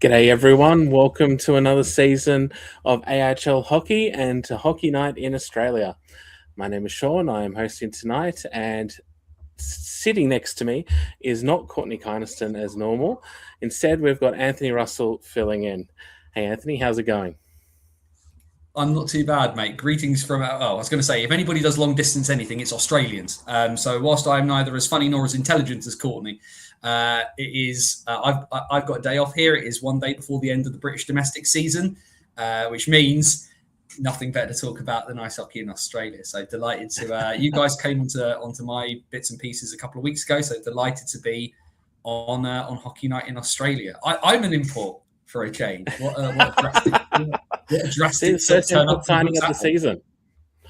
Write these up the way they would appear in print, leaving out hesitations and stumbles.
G'day everyone, welcome to another season of AIHL Hockey and to Hockey Night in Australia. My name is Sean, I am hosting tonight, and sitting next to me is not Courtney Kynaston as normal. Instead, we've got Anthony Russell filling in. Hey Anthony, how's it going? I'm not too bad, mate. Greetings from, I was going to say, if anybody does long distance anything, it's Australians. So whilst I'm neither as funny nor as intelligent as Courtney, I've got a day off here. It is one day before the end of the British domestic season, which means nothing better to talk about than ice hockey in Australia. So delighted to, you guys came onto my bits and pieces a couple of weeks ago. So delighted to be on Hockey Night in Australia. I'm an import for a change. What a drastic turn up signing of the season.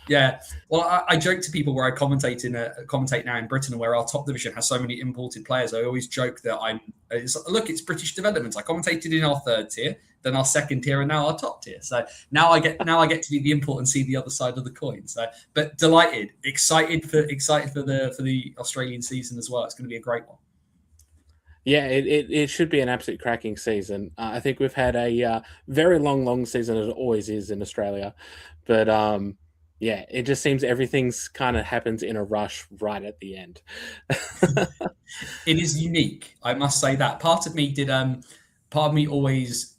Yeah, well, I joke to people where I commentate now in Britain, and where our top division has so many imported players. I always joke that it's British development. I commentated in our third tier, then our second tier, and now our top tier. So now I get to be the import and see the other side of the coin. So, but delighted, excited for the Australian season as well. It's going to be a great one. Yeah, it should be an absolute cracking season. I think we've had a very long season, as it always is in Australia. But yeah, it just seems everything's kind of happens in a rush right at the end. It is unique, I must say that. Part of me always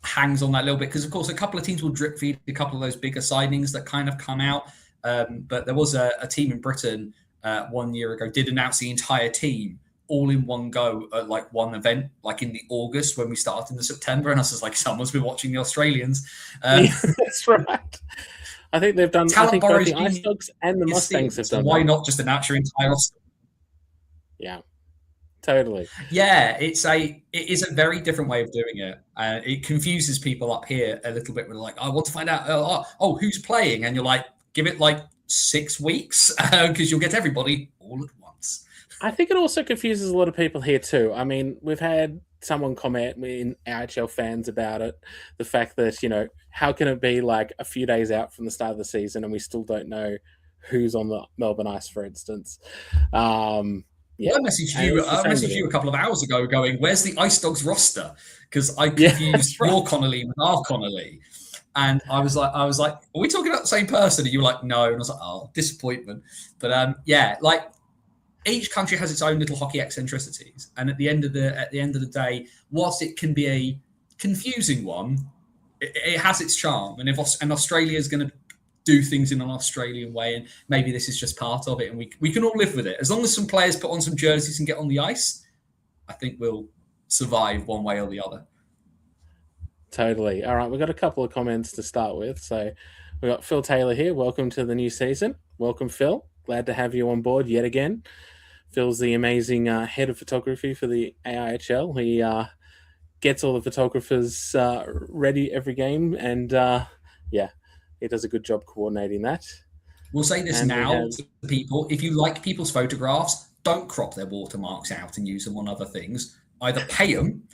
hangs on that little bit, because of course a couple of teams will drip feed a couple of those bigger signings that kind of come out. But there was a team in Britain 1 year ago did announce the entire team all in one go at like one event, like in the August when we started in the September, and I was just like, someone's been watching the Australians. That's right. I think they've done. I think both the Ice Dogs and the Mustangs have done. Why not just announce your entire roster? Yeah, totally. Yeah, it is a very different way of doing it. It confuses people up here a little bit. We're like, I want to find out, who's playing, and you're like, give it like 6 weeks because you'll get everybody all at once. I think it also confuses a lot of people here too. I mean, we've had someone comment in AIHL fans about it, the fact that, how can it be like a few days out from the start of the season and we still don't know who's on the Melbourne Ice, for instance. Yeah. I messaged you a couple of hours ago going, where's the Ice Dogs roster? Because I confused your Connolly with our Connolly. And I was like, are we talking about the same person? And you were like, no. And I was like, oh, disappointment. But each country has its own little hockey eccentricities, and at the end of the day, whilst it can be a confusing one, it has its charm. And and Australia is going to do things in an Australian way, and maybe this is just part of it, and we can all live with it as long as some players put on some jerseys and get on the ice. I think we'll survive one way or the other. Totally. All right, we've got a couple of comments to start with. So we've got Phil Taylor here. Welcome to the new season. Welcome, Phil. Glad to have you on board yet again. Phil's the amazing head of photography for the AIHL. He gets all the photographers ready every game, and he does a good job coordinating that. We'll say this to people. If you like people's photographs, don't crop their watermarks out and use them on other things. Either pay them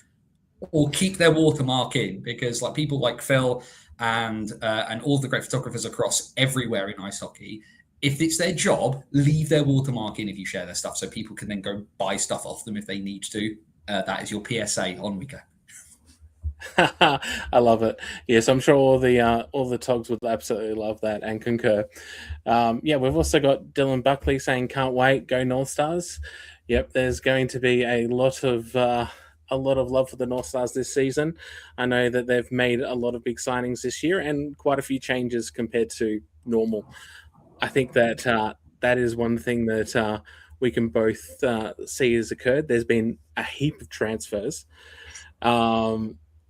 or keep their watermark in, because like people like Phil and all the great photographers across everywhere in ice hockey, if it's their job, leave their watermark in if you share their stuff, so people can then go buy stuff off them if they need to. That is your PSA. On we go. I love it. Yes, I'm sure all the Togs would absolutely love that and concur. We've also got Dylan Buckley saying, "Can't wait, go North Stars." Yep, there's going to be a lot of love for the North Stars this season. I know that they've made a lot of big signings this year and quite a few changes compared to normal. I think that that is one thing that we can both see has occurred. There's been a heap of transfers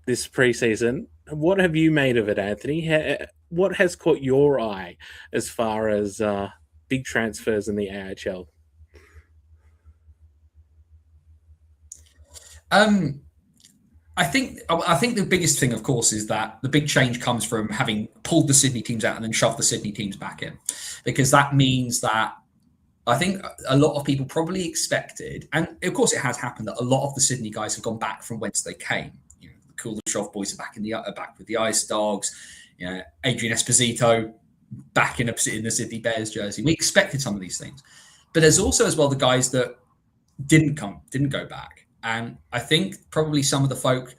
this preseason. What have you made of it, Anthony? What has caught your eye as far as big transfers in the AIHL? I think the biggest thing, of course, is that the big change comes from having pulled the Sydney teams out and then shoved the Sydney teams back in, because that means that I think a lot of people probably expected, and of course it has happened, that a lot of the Sydney guys have gone back from whence they came. The Kuleshov boys are back with the Ice Dogs. Adrian Esposito back in the Sydney Bears jersey. We expected some of these things, but there's also as well the guys that didn't go back. And I think probably some of the folk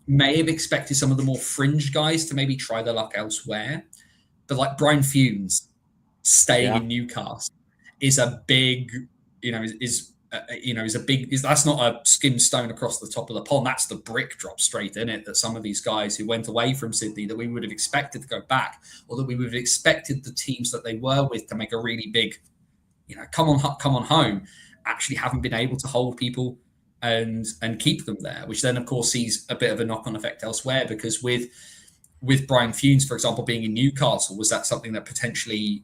may have expected some of the more fringe guys to maybe try their luck elsewhere. But like Brian Funes staying in Newcastle is a big, is a big, that's not a skim stone across the top of the pond. That's the brick drop straight in it, that some of these guys who went away from Sydney that we would have expected to go back, or that we would have expected the teams that they were with to make a really big, come on home, actually haven't been able to hold people and keep them there, which then of course sees a bit of a knock-on effect elsewhere, because with Brian Funes, for example, being in Newcastle, was that something that potentially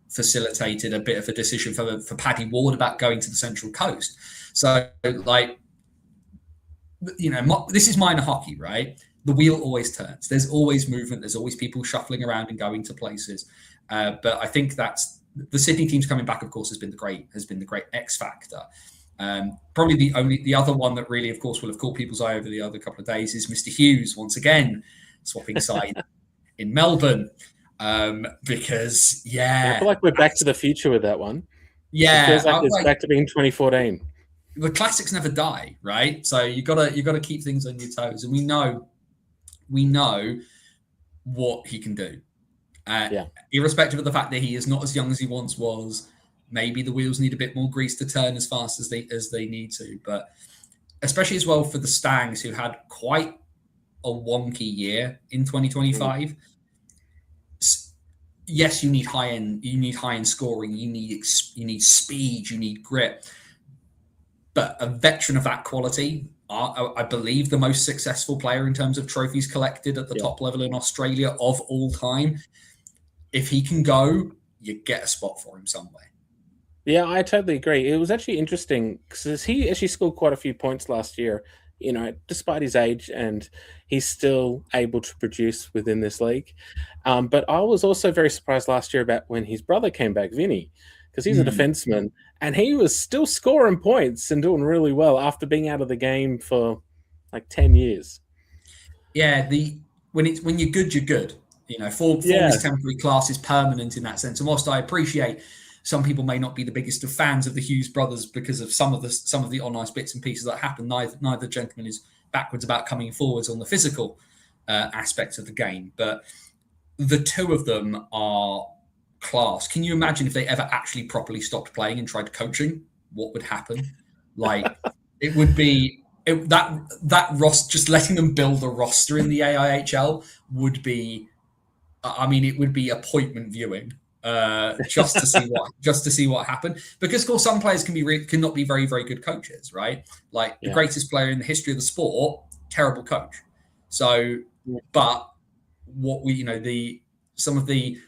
facilitated a bit of a decision for Paddy Ward about going to the Central Coast? So, like, this is minor hockey, right? The wheel always turns. There's always movement. There's always people shuffling around and going to places. But I think that's the Sydney teams coming back, of course, has been the great X factor. Probably the other one that really, of course, will have caught people's eye over the other couple of days is Mr. Hughes once again swapping side in Melbourne, because I feel like we're back to the future with that one. Yeah, it feels like it's back to being 2014. The classics never die, right? So you gotta keep things on your toes, and we know what he can do. Irrespective of the fact that he is not as young as he once was, maybe the wheels need a bit more grease to turn as fast as they need to. But especially as well for the Stangs, who had quite a wonky year in 2025. Yes, you need high end scoring, you need speed, you need grit. But a veteran of that quality, I believe the most successful player in terms of trophies collected at the top level in Australia of all time. If he can go, you get a spot for him somewhere. Yeah, I totally agree. It was actually interesting because he actually scored quite a few points last year, despite his age, and he's still able to produce within this league. But I was also very surprised last year about when his brother came back, Vinny, because he's a defenseman, and he was still scoring points and doing really well after being out of the game for like 10 years. Yeah, when you're good, you're good. Form is temporary, class is permanent in that sense. And whilst I appreciate some people may not be the biggest of fans of the Hughes brothers because of some of the on-ice bits and pieces that happen, neither gentleman is backwards about coming forwards on the physical aspects of the game. But the two of them are class. Can you imagine if they ever actually properly stopped playing and tried coaching? What would happen? Like, it would be that roster. Just letting them build a roster in the AIHL would be, it would be appointment viewing. Just to see what happened, because of course some players cannot be very, very good coaches, right? Like the greatest player in the history of the sport, terrible coach. So, but what some of the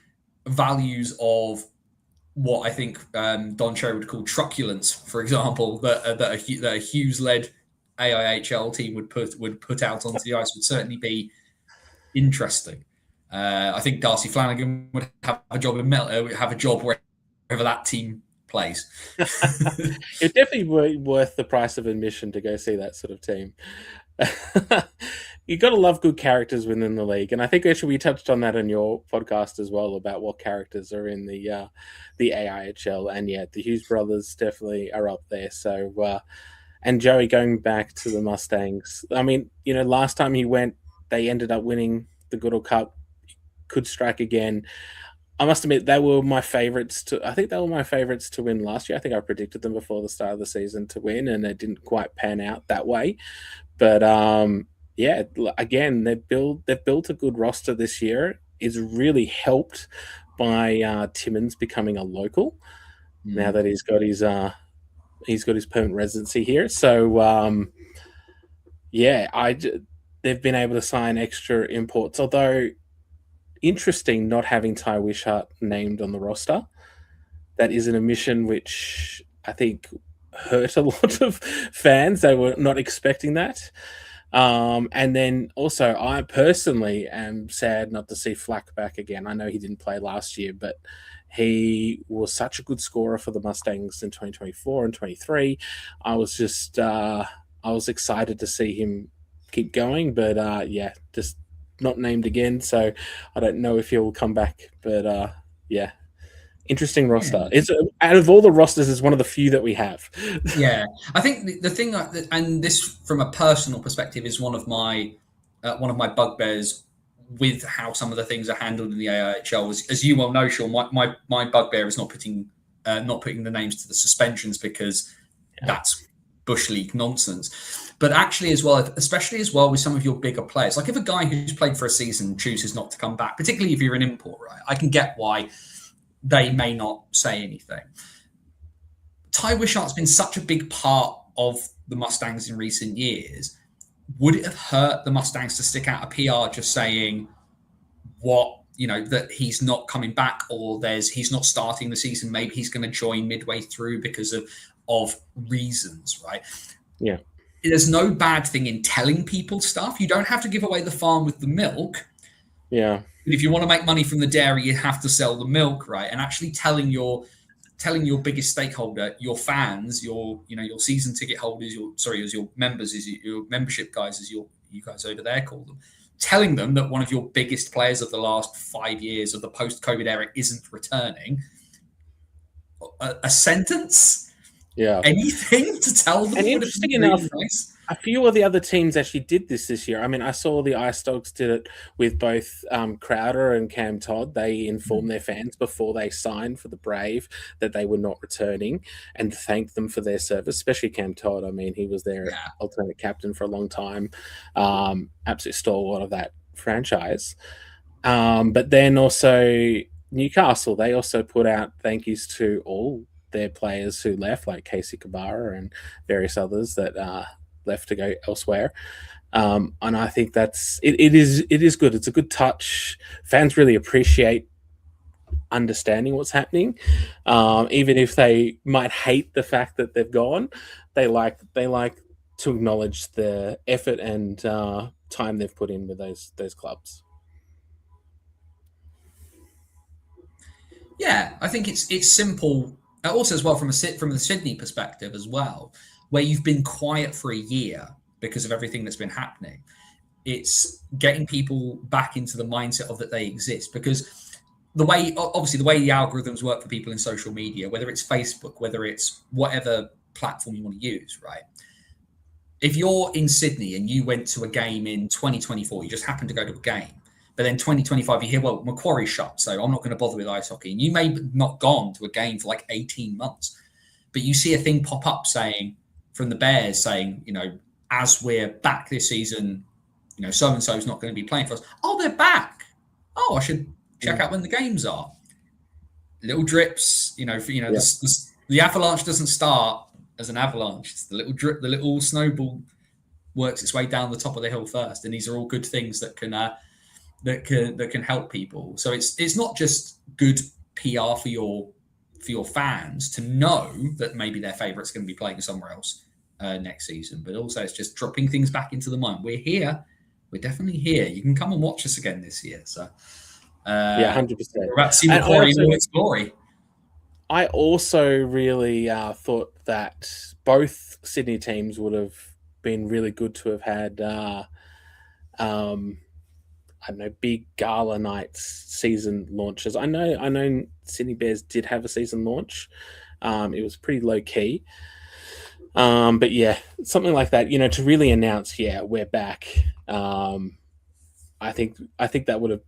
values of what I think Don Cherry would call truculence, for example, that a Hughes-led AIHL team would put out onto the ice would certainly be interesting. I think Darcy Flanagan would have a job wherever that team plays. It'd definitely be worth the price of admission to go see that sort of team. You got to love good characters within the league, and I think actually we touched on that in your podcast as well about what characters are in the AIHL, and the Hughes brothers definitely are up there. So, and Joey, going back to the Mustangs, last time he went, they ended up winning the Goodall Cup. Could strike again. I must admit they were my favorites to win last year. I think I predicted them before the start of the season to win, and it didn't quite pan out that way. But again, they've built a good roster this year. It's really helped by Timmins becoming a local now that he's got his permanent residency here. So they've been able to sign extra imports, although interesting not having Ty Wishart named on the roster. That is an omission which I think hurt a lot of fans. They were not expecting that. And then also, I personally am sad not to see Flack back again. I know he didn't play last year, but he was such a good scorer for the Mustangs in 2024 and 23. I was excited to see him keep going, but just not named again, so I don't know if he'll come back. But interesting roster. It's out of all the rosters, is one of the few that we have. I think the thing, and this from a personal perspective, is one of my bugbears with how some of the things are handled in the AIHL. As you well know, Sean, my bugbear is not putting the names to the suspensions, because that's Bush League nonsense. But actually, as well, especially as well with some of your bigger players, like if a guy who's played for a season chooses not to come back, particularly if you're an import, right? I can get why they may not say anything. Ty Wishart's been such a big part of the Mustangs in recent years. Would it have hurt the Mustangs to stick out a PR just saying that he's not coming back, or he's not starting the season? Maybe he's going to join midway through because of reasons, right? Yeah. There's no bad thing in telling people stuff. You don't have to give away the farm with the milk. Yeah. But if you want to make money from the dairy, you have to sell the milk, right? And actually telling your biggest stakeholder, your fans, your season ticket holders, as your members, as your membership guys, as you guys over there call them, telling them that one of your biggest players of the last 5 years of the post-COVID era isn't returning. A sentence. Yeah. Anything to tell them. And interesting enough, nice. A few of the other teams actually did this year. I mean, I saw the Ice Dogs did it with both Crowder and Cam Todd. They informed their fans before they signed for the Brave that they were not returning, and thanked them for their service, especially Cam Todd. I mean, he was their alternate captain for a long time. Absolute stalwart of that franchise. But then also Newcastle, they also put out thank yous to all their players who left, like Casey Kabara and various others that left to go elsewhere. And I think it is good. It's a good touch. Fans really appreciate understanding what's happening, even if they might hate the fact that they've gone. They like to acknowledge the effort and time they've put in with those clubs. Yeah, I think it's simple. Also, as well, from the Sydney perspective as well, where you've been quiet for a year because of everything that's been happening, it's getting people back into the mindset of that they exist. Because the way the algorithms work for people in social media, whether it's Facebook, whether it's whatever platform you want to use, right? If you're in Sydney and you went to a game in 2024, you just happened to go to a game, but then 2025, you hear, well, Macquarie shut, so I'm not going to bother with ice hockey. And you may not gone to a game for like 18 months, but you see a thing pop up from the Bears saying, as we're back this season, so-and-so is not going to be playing for us. Oh, they're back. Oh, I should check out when the games are. Little drips, the avalanche doesn't start as an avalanche. It's the little drip, the little snowball works its way down the top of the hill first. And these are all good things that can help people. So it's not just good PR for your fans to know that maybe their favourite's going to be playing somewhere else next season, but also it's just dropping things back into the mind. We're here. We're definitely here. You can come and watch us again this year. So 100%. We're about to see Macquarie in all its glory. I also really thought that both Sydney teams would have been really good to have had I don't know, big gala nights, season launches. I know Sydney Bears did have a season launch. It was pretty low key. But yeah, something like that, to really announce, we're back. I think that would have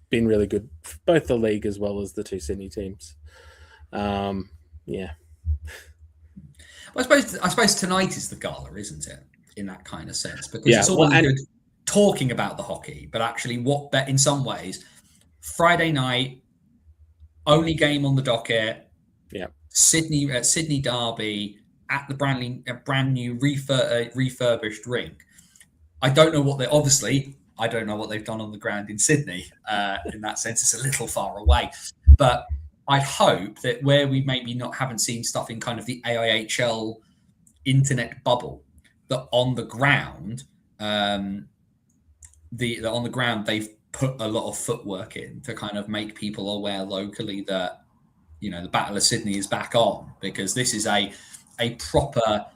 been really good for both the league as well as the two Sydney teams. Yeah. Well, I suppose tonight is the gala, isn't it? In that kind of sense, because it's all good talking about the hockey, but actually in some ways, Friday night, only game on the docket. Yeah. Sydney Derby at the brand new refurbished rink. I don't know what they've done on the ground in Sydney. In that sense, it's a little far away, but I hope that where we maybe haven't seen stuff in kind of the AIHL internet bubble, that on the ground, on the ground they've put a lot of footwork in to kind of make people aware locally that the Battle of Sydney is back on, because this is a proper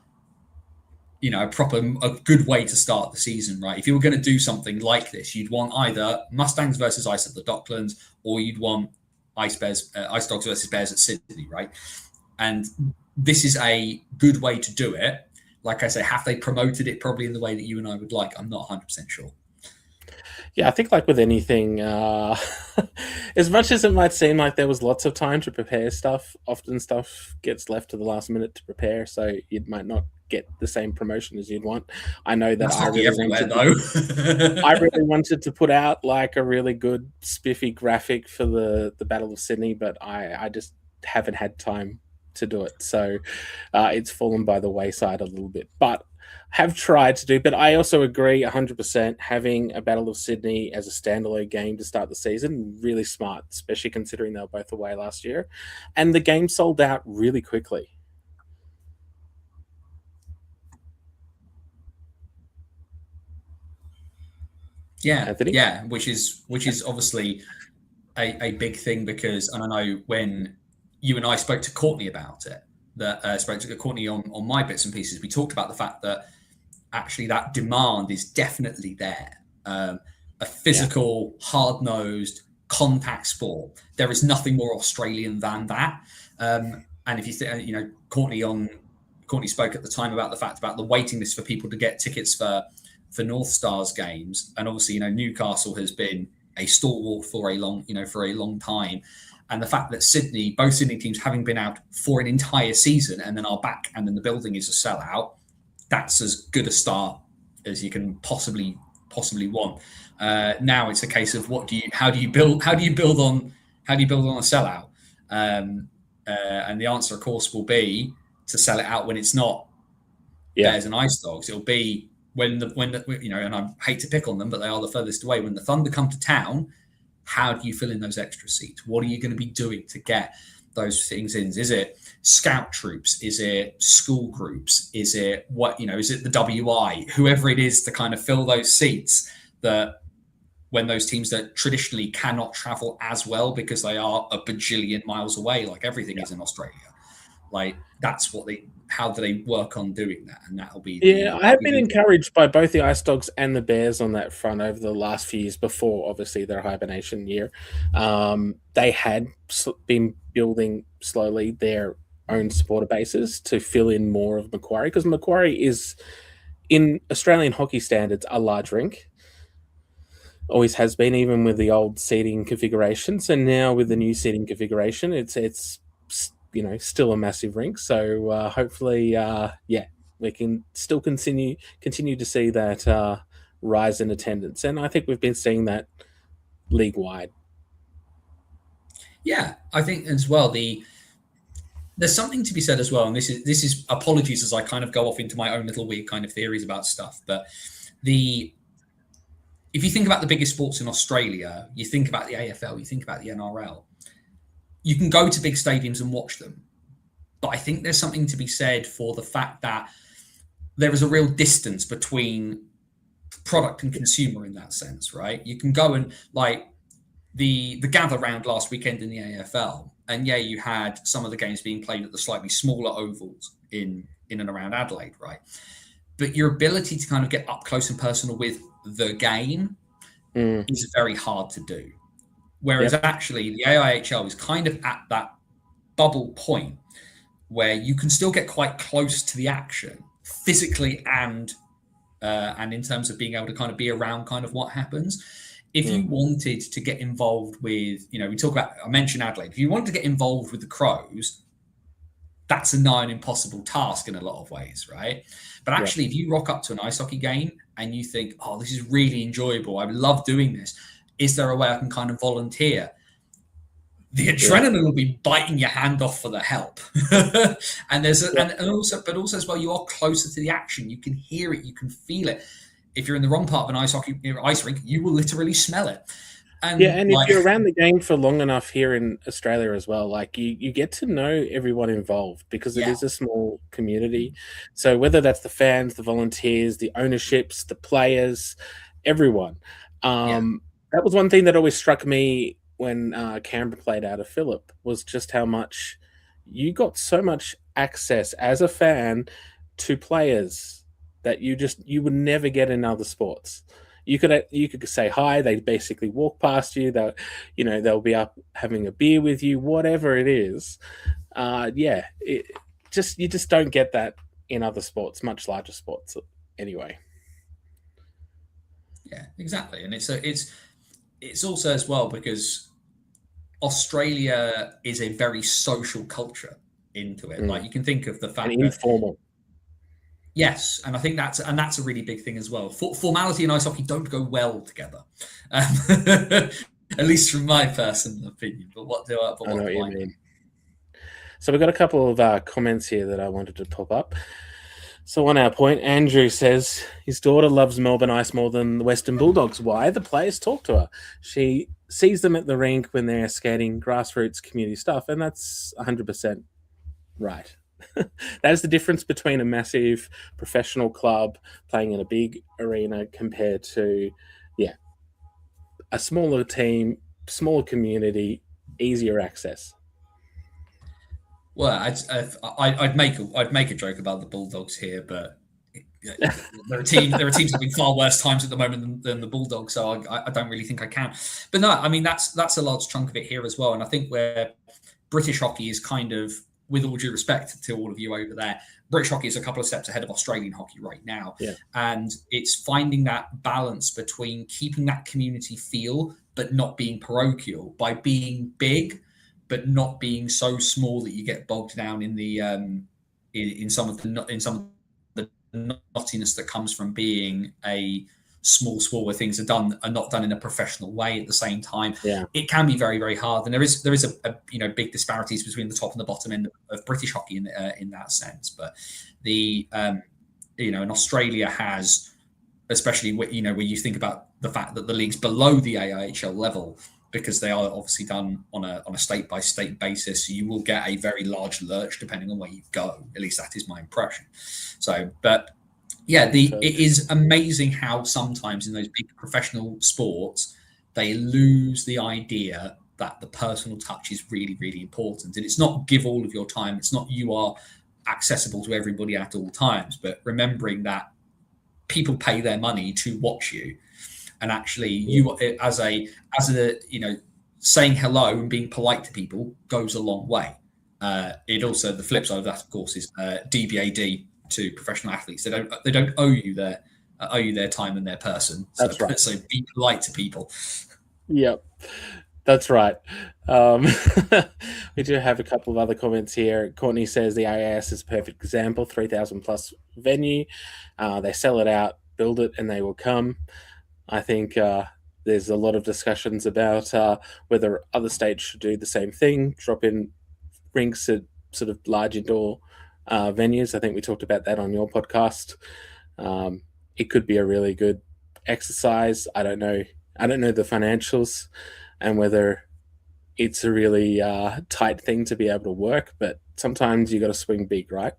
a good way to start the season, right? If you were going to do something like this, you'd want either Mustangs versus Ice at the Docklands, or you'd want Ice Dogs versus Bears at Sydney, right? And this is a good way to do it. Like I say, have they promoted it probably in the way that you and I would like? I'm not 100% sure. Yeah, I think like with anything, as much as it might seem like there was lots of time to prepare stuff, often stuff gets left to the last minute to prepare, so you might not get the same promotion as you'd want. I know that That's hockey everywhere, though. I really wanted to put out like a really good spiffy graphic for the Battle of Sydney, but I just haven't had time to do it, so it's fallen by the wayside a little bit. But have tried to do, but I also agree 100% having a Battle of Sydney as a standalone game to start the season, really smart, especially considering they were both away last year. And the game sold out really quickly. Yeah, Anthony? yeah, which is obviously a big thing because, and I know when you and I spoke to Courtney about it, that spoke to Courtney on my bits and pieces, we talked about the fact that actually that demand is definitely there. A physical, hard-nosed contact sport. There is nothing more Australian than that. And if you think, Courtney spoke at the time about the fact about the waiting list for people to get tickets for North Stars games, and obviously, Newcastle has been a stalwart for a long time. And the fact that both Sydney teams having been out for an entire season and then are back and then the building is a sellout, that's as good a start as you can possibly want. Now it's a case of how do you build on a sellout? And the answer, of course, will be to sell it out when it's not Bears and Ice Dogs. It'll be when the and I hate to pick on them, but they are the furthest away. When the Thunder come to town, how do you fill in those extra seats? What are you going to be doing to get those things in? Is it scout troops? Is it school groups? Is it is it the WI? Whoever it is to kind of fill those seats that when those teams that traditionally cannot travel as well because they are a bajillion miles away, like everything is in Australia. Like that's how do they work on doing that? And that'll be I have been encouraged by both the Ice Dogs and the Bears on that front over the last few years before, obviously, their hibernation year. They had been building slowly their own supporter bases to fill in more of Macquarie, because Macquarie is, in Australian hockey standards, a large rink. Always has been, even with the old seating configuration. So now with the new seating configuration, it's still a massive rink. So hopefully, we can still continue to see that rise in attendance, and I think we've been seeing that league wide. Yeah, I think as well there's something to be said as well, and this is apologies as I kind of go off into my own little weird kind of theories about stuff, but if you think about the biggest sports in Australia, you think about the AFL, you think about the NRL, you can go to big stadiums and watch them. But I think there's something to be said for the fact that there is a real distance between product and consumer in that sense, right? You can go and like the gather round last weekend in the AFL, and you had some of the games being played at the slightly smaller ovals in and around Adelaide, right? But your ability to kind of get up close and personal with the game is very hard to do. Whereas actually the AIHL is kind of at that bubble point where you can still get quite close to the action physically and in terms of being able to kind of be around kind of what happens. If you wanted to get involved with, I mentioned Adelaide. If you wanted to get involved with the Crows, that's a nigh impossible task in a lot of ways, right? But actually, if you rock up to an ice hockey game and you think, oh, this is really enjoyable, I love doing this, is there a way I can kind of volunteer? The adrenaline will be biting your hand off for the help. And also as well, you are closer to the action. You can hear it, you can feel it. If you're in the wrong part of an ice rink, you will literally smell it. And if you're around the game for long enough here in Australia as well, like you get to know everyone involved because it is a small community. So whether that's the fans, the volunteers, the ownerships, the players, everyone. That was one thing that always struck me when Canberra played out of Phillip, was just how much you got so much access as a fan to players that you would never get in other sports. You could say hi. They basically walk past you. They'll be up having a beer with you, whatever it is. You just don't get that in other sports, much larger sports anyway. Yeah, exactly. And it's also as well because Australia is a very social culture into it. Like you can think of the and fact that informal. yes, and I think that's a really big thing as well. Formality and ice hockey don't go well together, at least from my personal opinion. But what do I I know what you think? mean. So we've got a couple of comments here that I wanted to pop up. So on our point, Andrew says his daughter loves Melbourne Ice more than the Western Bulldogs. Why? The players talk to her. She sees them at the rink when they're skating grassroots community stuff, and that's 100% right. That is the difference between a massive professional club playing in a big arena compared to, yeah, a smaller team, smaller community, easier access. Well, I'd make a joke about the Bulldogs here, but there are teams having far worse times at the moment than the Bulldogs, so I don't really think I can. But no, I mean that's a large chunk of it here as well, and I think where British hockey is kind of, with all due respect to all of you over there, British hockey is a couple of steps ahead of Australian hockey right now, and it's finding that balance between keeping that community feel but not being parochial by being big but not being so small that you get bogged down in the in some of the nottiness that comes from being a small sport where things are not done in a professional way at the same time. Yeah. It can be very, very hard, and there is a big disparities between the top and the bottom end of British hockey in that sense. But the and Australia has, especially when you think about the fact that the leagues below the AIHL level, because they are obviously done on a state by state basis, so you will get a very large lurch depending on where you go. At least that is my impression. So, but yeah, it is amazing how sometimes in those big professional sports they lose the idea that the personal touch is really, really important. And it's not give all of your time. It's not you are accessible to everybody at all times, but remembering that people pay their money to watch you. And actually, you as a saying hello and being polite to people goes a long way. It also, the flip side of that, of course, is DBAD to professional athletes. They don't owe you their time and their person. So, that's right. So be polite to people. Yep, that's right. We do have a couple of other comments here. Courtney says the AIS is a perfect example. 3,000 plus venue. They sell it out, build it, and they will come. I think there's a lot of discussions about whether other states should do the same thing, drop in rinks at sort of large indoor venues. I think we talked about that on your podcast. It could be a really good exercise. I don't know the financials and whether it's a really tight thing to be able to work, but sometimes you got to swing big, right?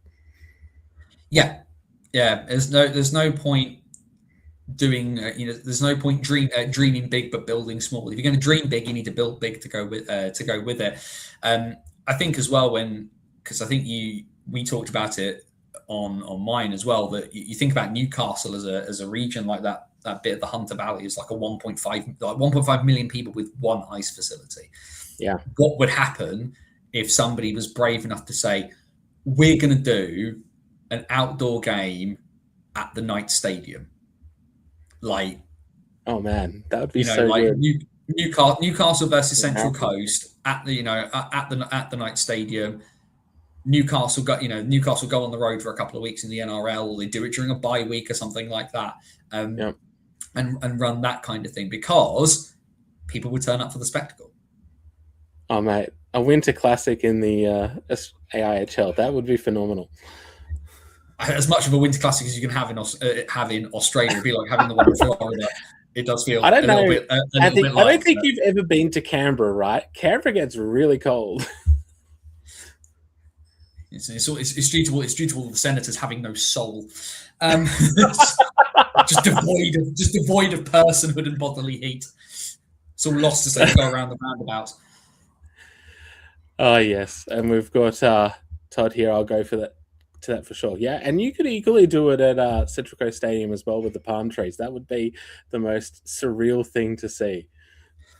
Yeah. There's no point doing there's no point dreaming big but building small. If you're going to dream big, you need to build big to go with it. I think as well, because I think we talked about it on mine as well, that you think about Newcastle as a region like that bit of the Hunter Valley is like a 1.5 million people with one ice facility. Yeah. What would happen if somebody was brave enough to say, we're going to do an outdoor game at the Knight Stadium? Like, oh man, that would be so like good. Newcastle versus Central Coast at the Knight Stadium. Newcastle go on the road for a couple of weeks in the NRL, or they do it during a bye week or something like that, and run that kind of thing, because people would turn up for the spectacle. Oh mate, a winter classic in the AIHL, that would be phenomenal. As much of a winter classic as you can have in Australia, it'd be like having the one in Florida. It does feel. I don't know. I don't think you've ever been to Canberra, right? Canberra gets really cold. It's due to all the senators having no soul, just devoid of personhood and bodily heat. It's all lost as they go around the roundabouts. Oh yes, and we've got Todd here. I'll go for that. To that for sure. Yeah, and you could equally do it at Central Coast Stadium as well with the palm trees. That would be the most surreal thing to see.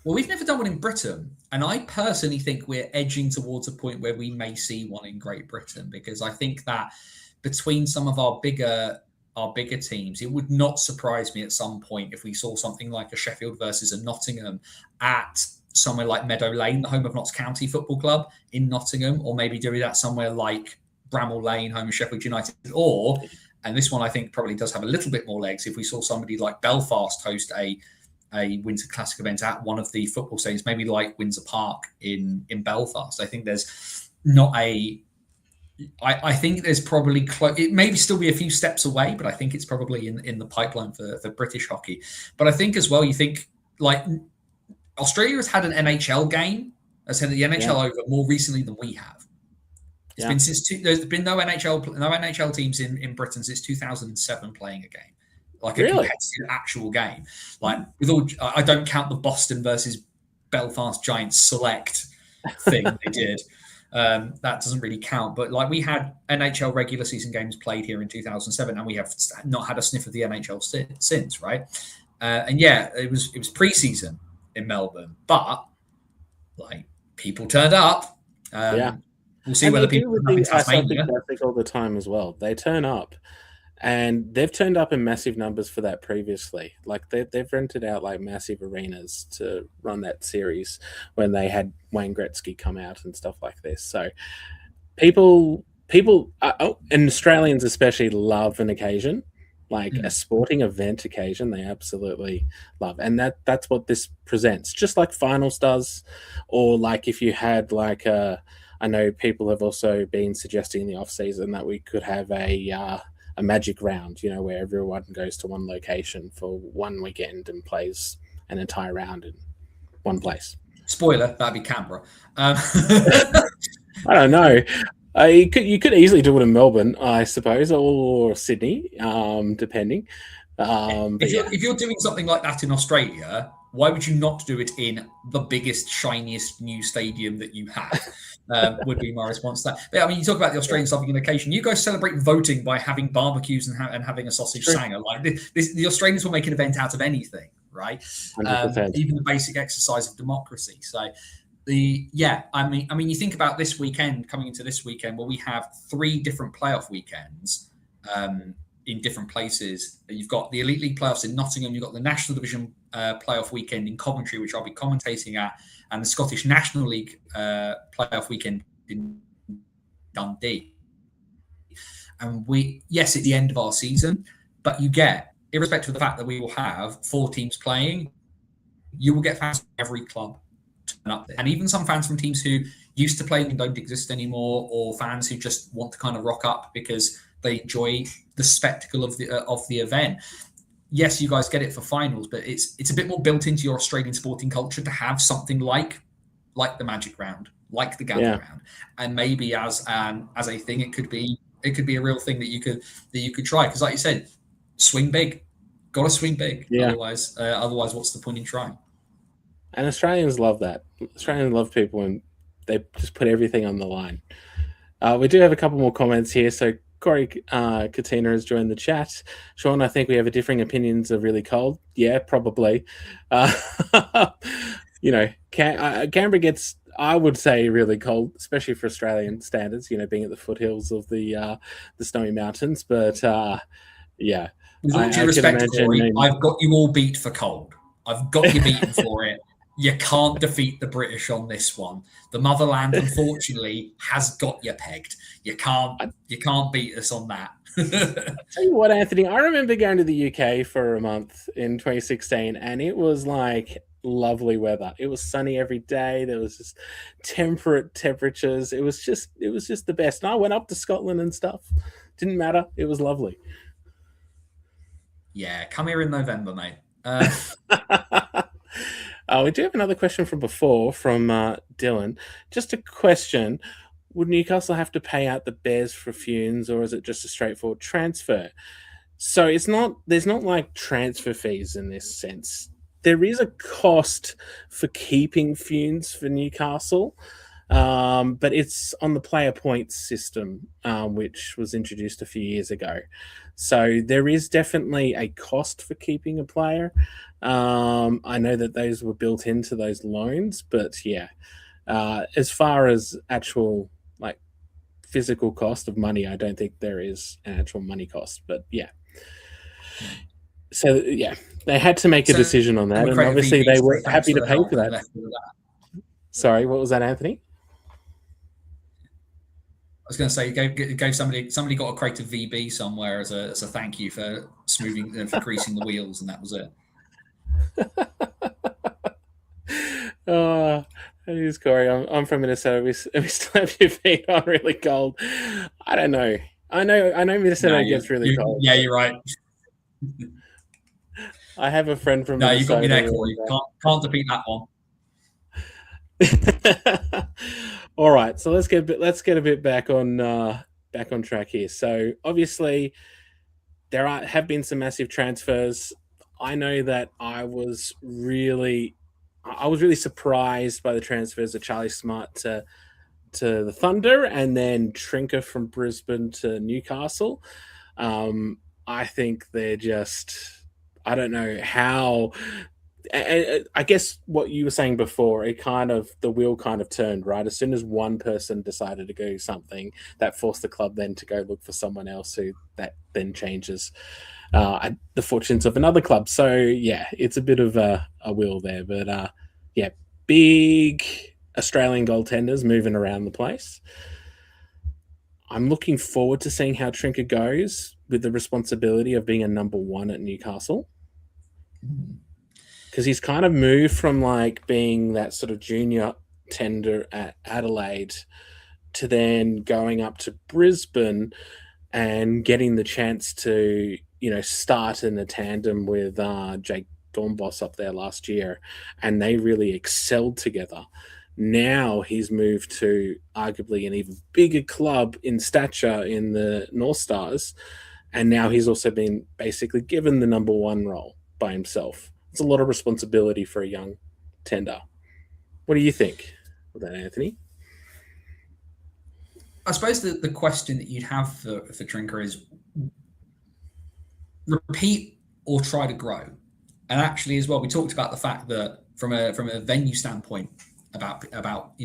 Well, we've never done one in Britain, and I personally think we're edging towards a point where we may see one in Great Britain, because I think that between some of our bigger our bigger teams, it would not surprise me at some point if we saw something like a Sheffield versus a Nottingham at somewhere like Meadow Lane, the home of Notts County Football Club in Nottingham, or maybe doing that somewhere like Bramall Lane, home of Sheffield United, or, and this one I think probably does have a little bit more legs, if we saw somebody like Belfast host a Winter Classic event at one of the football stadiums, maybe like Windsor Park in Belfast. I think there's not a I think there's probably it may still be a few steps away, but I think it's probably in the pipeline for British hockey. But I think as well, you think like Australia has had an NHL game, has had the NHL over more recently than we have. It's been since there's been no NHL teams in Britain since 2007 playing a game, like a competitive actual game. Like with all, I don't count the Boston versus Belfast Giants select thing they did. That doesn't really count, but like we had NHL regular season games played here in 2007, and we have not had a sniff of the NHL since, right? And yeah, it was preseason in Melbourne, but like people turned up. We'll see whether people turn up in Tasmania all the time as well. They turn up, and they've turned up in massive numbers for that previously. Like they've rented out like massive arenas to run that series when they had Wayne Gretzky come out and stuff like this. So people, and Australians especially love an occasion, like a sporting event occasion. They absolutely love, and that's what this presents. Just like finals does, or like if you had like I know people have also been suggesting in the off season that we could have a magic round, you know, where everyone goes to one location for one weekend and plays an entire round in one place. Spoiler, that'd be Canberra. I don't know. You could easily do it in Melbourne, I suppose, or Sydney, depending. If you're doing something like that in Australia, why would you not do it in the biggest, shiniest new stadium that you have? Would be my response to that. But I mean, you talk about the Australian stuff on occasion. You guys celebrate voting by having barbecues and having a sausage sanger. Like the Australians will make an event out of anything, right? Even the basic exercise of democracy. So I mean, you think about this weekend coming into this weekend, where we have 3 different playoff weekends in different places. You've got the Elite League playoffs in Nottingham. You've got the National Division playoff weekend in Coventry, which I'll be commentating at, and the Scottish National League playoff weekend in Dundee. And it's the end of our season, but you get, irrespective of the fact that we will have 4 teams playing, you will get fans from every club turn up there. And even some fans from teams who used to play and don't exist anymore, or fans who just want to kind of rock up because they enjoy the spectacle of the event. Yes, you guys get it for finals, but it's a bit more built into your Australian sporting culture to have something like the Magic Round, like the Gather Round, and maybe as a thing, it could be a real thing that you could try. Because like you said, swing big, got to swing big. Otherwise, what's the point in trying? And Australians love that. Australians love people, and they just put everything on the line. We do have a couple more comments here. So Corey Katina has joined the chat. Sean, I think we have a differing opinions of really cold. Yeah, probably. You know, Canberra gets, I would say, really cold, especially for Australian standards, you know, being at the foothills of the Snowy Mountains. But yeah. With all due respect, Corey, I've got you all beat for cold. I've got you beaten for it. You can't defeat the British on this one. The motherland, unfortunately, has got you pegged. You can't beat us on that. Tell you what, Anthony, I remember going to the UK for a month in 2016, and it was like lovely weather. It was sunny every day. There was just temperate temperatures. It was just the best. And I went up to Scotland and stuff. Didn't matter. It was lovely. Yeah, come here in November, mate. We do have another question from before from Dylan. Just a question. Would Newcastle have to pay out the Bears for Funes, or is it just a straightforward transfer? So there's not like transfer fees in this sense. There is a cost for keeping Funes for Newcastle, but it's on the player points system, which was introduced a few years ago. So there is definitely a cost for keeping a player. I know that those were built into those loans, but yeah, as far as actual like physical cost of money, I don't think there is an actual money cost. But yeah, So yeah, they had to make a decision on that, and obviously they were happy to pay for that. Sorry, what was that, Anthony? I was going to say, gave somebody got a crate of VB somewhere as a thank you for smoothing, for greasing the wheels, and that was it. Oh, it is Corey. I'm from Minnesota. We still have your feet on really cold. I don't know. I know Minnesota gets really cold. Yeah, you're right. I have a friend from Minnesota. You got me there, Corey. Can't defeat that one. All right, so let's get a bit back on track here. So obviously, there have been some massive transfers. I know that I was really surprised by the transfers of Charlie Smart to the Thunder, and then Trinker from Brisbane to Newcastle. I think they're just, I don't know how. I guess what you were saying before, the wheel kind of turned, right? As soon as one person decided to go something, that forced the club then to go look for someone else who that then changes the fortunes of another club. So yeah, it's a bit of a wheel there, but yeah, big Australian goaltenders moving around the place. I'm looking forward to seeing how Trinker goes with the responsibility of being a number one at Newcastle. Because he's kind of moved from like being that sort of junior tender at Adelaide to then going up to Brisbane and getting the chance to, start in a tandem with Jake Dornbos up there last year. And they really excelled together. Now he's moved to arguably an even bigger club in stature in the North Stars. And now he's also been basically given the number one role by himself. It's a lot of responsibility for a young tender. What do you think of that, Anthony? I suppose the question that you'd have for Trinker is repeat or try to grow. And actually, as well, we talked about the fact that from a venue standpoint about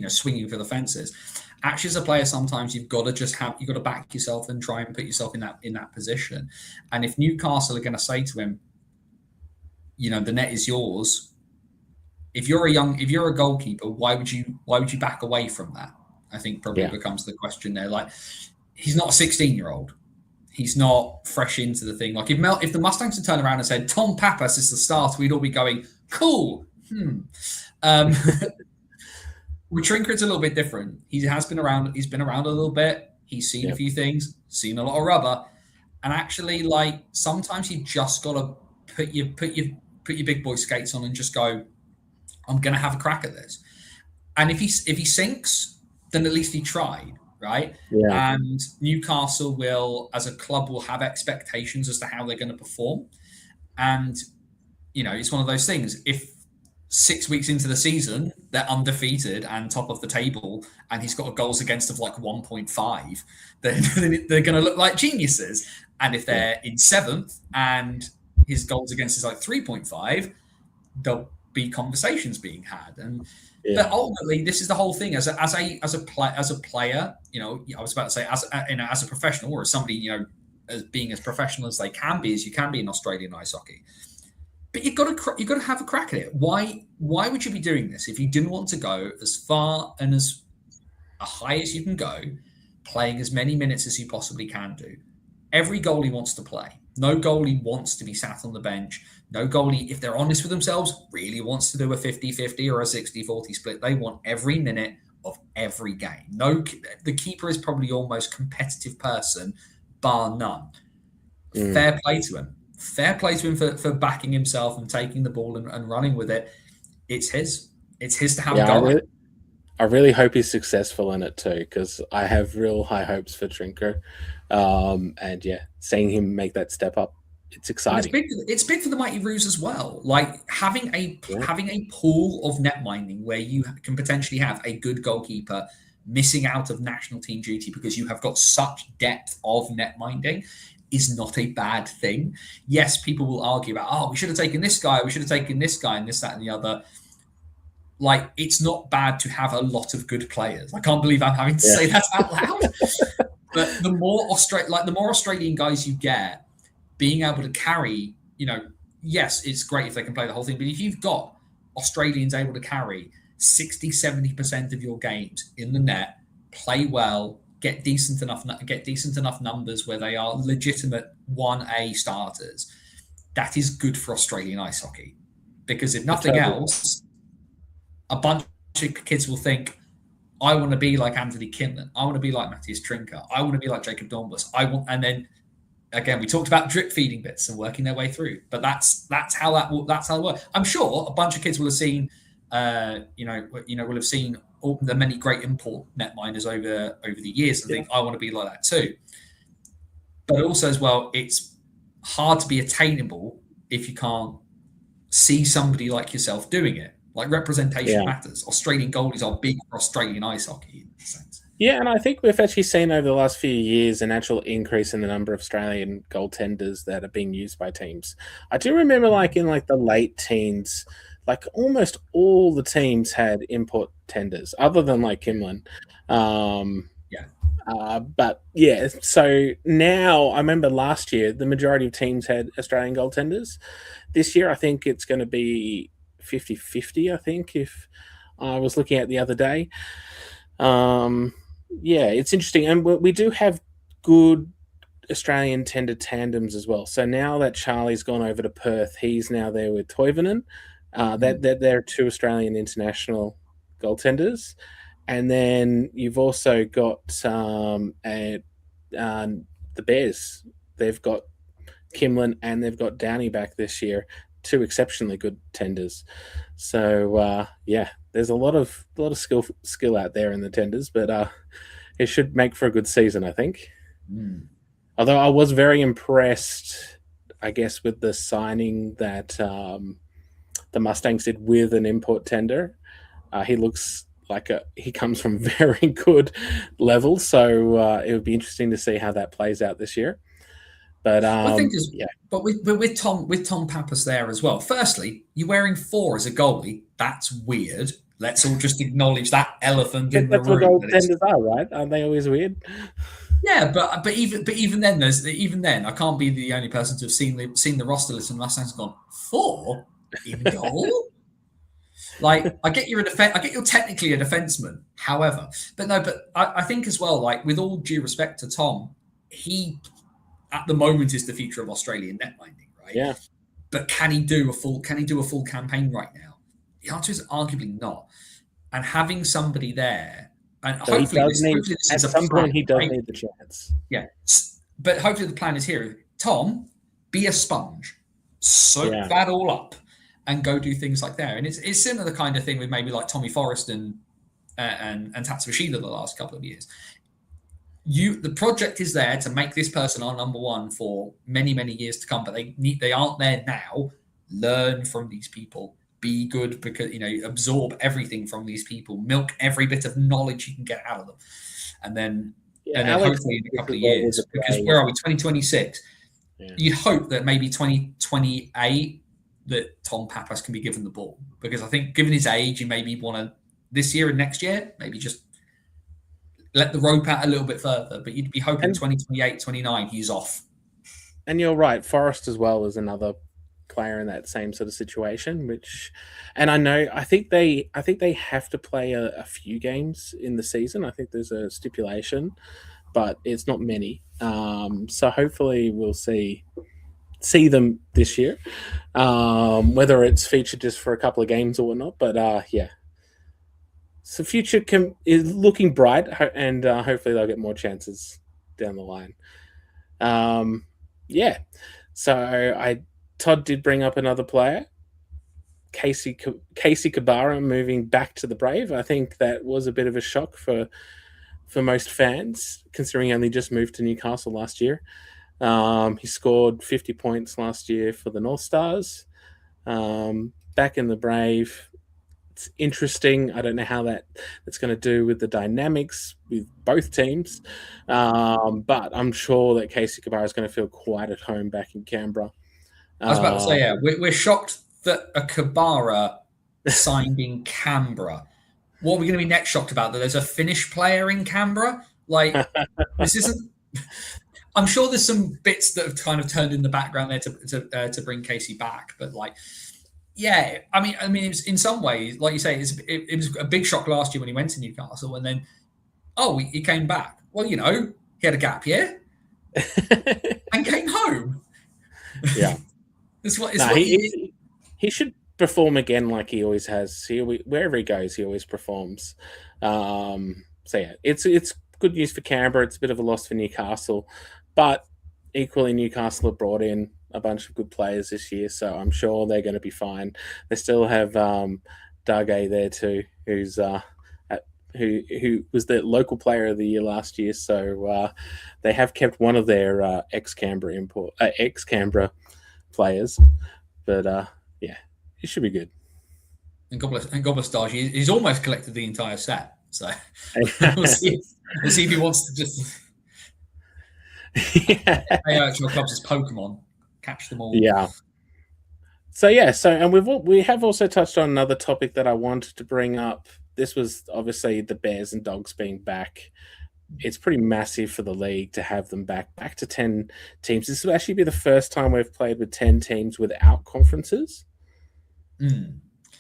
swinging for the fences. Actually, as a player, sometimes you've got to back yourself and try and put yourself in that position. And if Newcastle are going to say to him, the net is yours. If you're a goalkeeper, why would you back away from that? I think probably becomes the question there. Like, he's not a 16-year-old. He's not fresh into the thing. Like if the Mustangs had turned around and said Tom Pappas is the starter, we'd all be going, cool. With Trinker, it's a little bit different. He has been around. He's been around a little bit. He's seen a few things, seen a lot of rubber, and actually, like, sometimes you just got to put your big boy skates on and just go, I'm going to have a crack at this. And if he sinks, then at least he tried, right? Yeah. And Newcastle will, as a club, will have expectations as to how they're going to perform. And, it's one of those things. If 6 weeks into the season, they're undefeated and top of the table, and he's got a goals against of like 1.5, then they're going to look like geniuses. And if they're in 7th and his goals against is like 3.5, there'll be conversations being had. And but ultimately, this is the whole thing. As a player, I was about to say as a professional or as somebody, as being as professional as they can be, as you can be in Australian ice hockey. But you've got to have a crack at it. Why would you be doing this if you didn't want to go as far and as high as you can go, playing as many minutes as you possibly can do? Every goalie wants to play. No goalie wants to be sat on the bench. No goalie, if they're honest with themselves, really wants to do a 50-50 or a 60-40 split. They want every minute of every game. The keeper is probably your most competitive person, bar none. Fair play to him. Fair play to him for backing himself and taking the ball and running with it. It's his. It's his to have a goal. I really hope he's successful in it too, because I have real high hopes for Trinker. And seeing him make that step up, it's exciting. It's big for the Mighty Roos as well. Like having a pool of net minding where you can potentially have a good goalkeeper missing out of national team duty because you have got such depth of net minding is not a bad thing. Yes, people will argue about, we should have taken this guy, and this, that, and the other. Like, it's not bad to have a lot of good players. I can't believe I'm having to say that out loud. But the more Australian guys you get, being able to carry, yes, it's great if they can play the whole thing, but if you've got Australians able to carry 60-70% of your games in the net, play well, get decent enough numbers where they are legitimate 1A starters, that is good for Australian ice hockey. Because if nothing else, a bunch of kids will think, I want to be like Anthony Kinlan. I want to be like Matthias Trinker. I want to be like Jacob Dornbus. And then again, we talked about drip feeding bits and working their way through. But that's how it works. I'm sure a bunch of kids will have seen, will have seen all the many great import netminders over the years and think, I want to be like that too. But also as well, it's hard to be attainable if you can't see somebody like yourself doing it. Like representation matters. Australian goalies are big for Australian ice hockey in a sense. Yeah, and I think we've actually seen over the last few years an actual increase in the number of Australian goaltenders that are being used by teams. I do remember in the late teens, almost all the teams had import tenders, other than Kimlan. But yeah, so now I remember last year the majority of teams had Australian goaltenders. This year I think it's going to be 50-50, I think, if I was looking at the other day. It's interesting. And we do have good Australian tender tandems as well. So now that Charlie's gone over to Perth, he's now there with Toivonen. They're two Australian international goaltenders. And then you've also got the Bears. They've got Kimlin and they've got Downey back this year. Two exceptionally good tenders. So there's a lot of skill out there in the tenders, but it should make for a good season, I think. Although I was very impressed, I guess, with the signing that the Mustangs did with an import tender. He looks like he comes from very good levels, so it would be interesting to see how that plays out this year. But I think, but with Tom Pappas there as well. Firstly, you're wearing 4 as a goalie. That's weird. Let's all just acknowledge that elephant in the room. That's what goaltenders are, right? Aren't they always weird? Yeah, but even then, I can't be the only person to have seen the roster list and Mustangs gone 4 in goal. I get you're technically a defenseman, however, but I think as well, with all due respect to Tom, he at the moment is the future of Australian netminding, right? Yeah. But can he do a full campaign right now? The answer is arguably not. And having somebody there, and so hopefully this is at some point he does need the chance. Yeah, but hopefully the plan is here. Tom, be a sponge, soak that all up, and go do things like that. And it's similar kind of thing with maybe like Tommy Forrest and Tatsushita the last couple of years. The project is there to make this person our number one for many, many years to come, but they aren't there now. Learn from these people. Be good because, absorb everything from these people. Milk every bit of knowledge you can get out of them. And then hopefully in a couple of years, because where are we, 2026? Yeah. You'd hope that maybe 2028 that Tom Pappas can be given the ball. Because I think given his age, you maybe want to, this year and next year, maybe just let the rope out a little bit further, but you'd be hoping 2028, 29, he's off. And you're right. Forrest as well is another player in that same sort of situation, and I think they have to play a few games in the season. I think there's a stipulation, but it's not many. So hopefully we'll see them this year, whether it's featured just for a couple of games or whatnot. But so future is looking bright, and hopefully they'll get more chances down the line. So Todd did bring up another player, Casey Kabara, moving back to the Brave. I think that was a bit of a shock for most fans, considering he only just moved to Newcastle last year. He scored 50 points last year for the North Stars. Back in the Brave. It's interesting. I don't know how that's going to do with the dynamics with both teams, but I'm sure that Casey Kabara is going to feel quite at home back in Canberra. I was about to say, we're shocked that a Kabara signed in Canberra. What are we going to be next shocked about? That there's a Finnish player in Canberra? This isn't. I'm sure there's some bits that have kind of turned in the background there to bring Casey back, but like, yeah, I mean, it was, in some ways, like you say, it was a big shock last year when he went to Newcastle, and then he came back. Well, he had a gap year and came home. Yeah, he should perform again like he always has. Wherever he goes, he always performs. So yeah, it's good news for Canberra. It's a bit of a loss for Newcastle, but equally Newcastle have brought in a bunch of good players this year, so I'm sure they're going to be fine. They still have Doug A there too, who's who was the local player of the year last year. So they have kept one of their ex-Canberra players, but yeah, it should be good. And God bless Darge. He's almost collected the entire set, so we'll see if he wants to just. AIHL clubs is Pokemon, catch them all. Yeah. So and we have also touched on another topic that I wanted to bring up. This was obviously the Bears and Dogs being back. It's pretty massive for the league to have them back to 10 teams. This will actually be the first time we've played with 10 teams without conferences.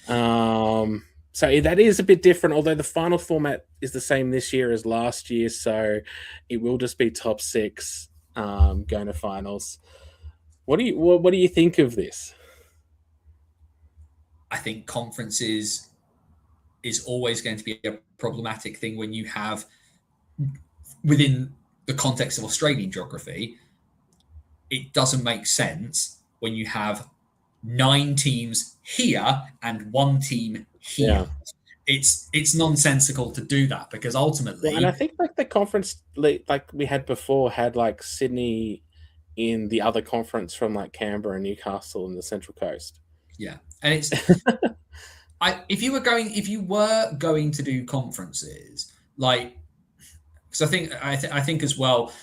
So that is a bit different, although the final format is the same this year as last year. So it will just be top 6 going to finals. What do you think of this? I think conferences is always going to be a problematic thing when you have, within the context of Australian geography, it doesn't make sense when you have 9 teams here and 1 team here. Yeah. It's nonsensical to do that, because ultimately, and I think like the conference like we had before had like Sydney in the other conference from like Canberra and Newcastle and the Central Coast. Yeah, and it's if you were going to do conferences, like, because I think as well,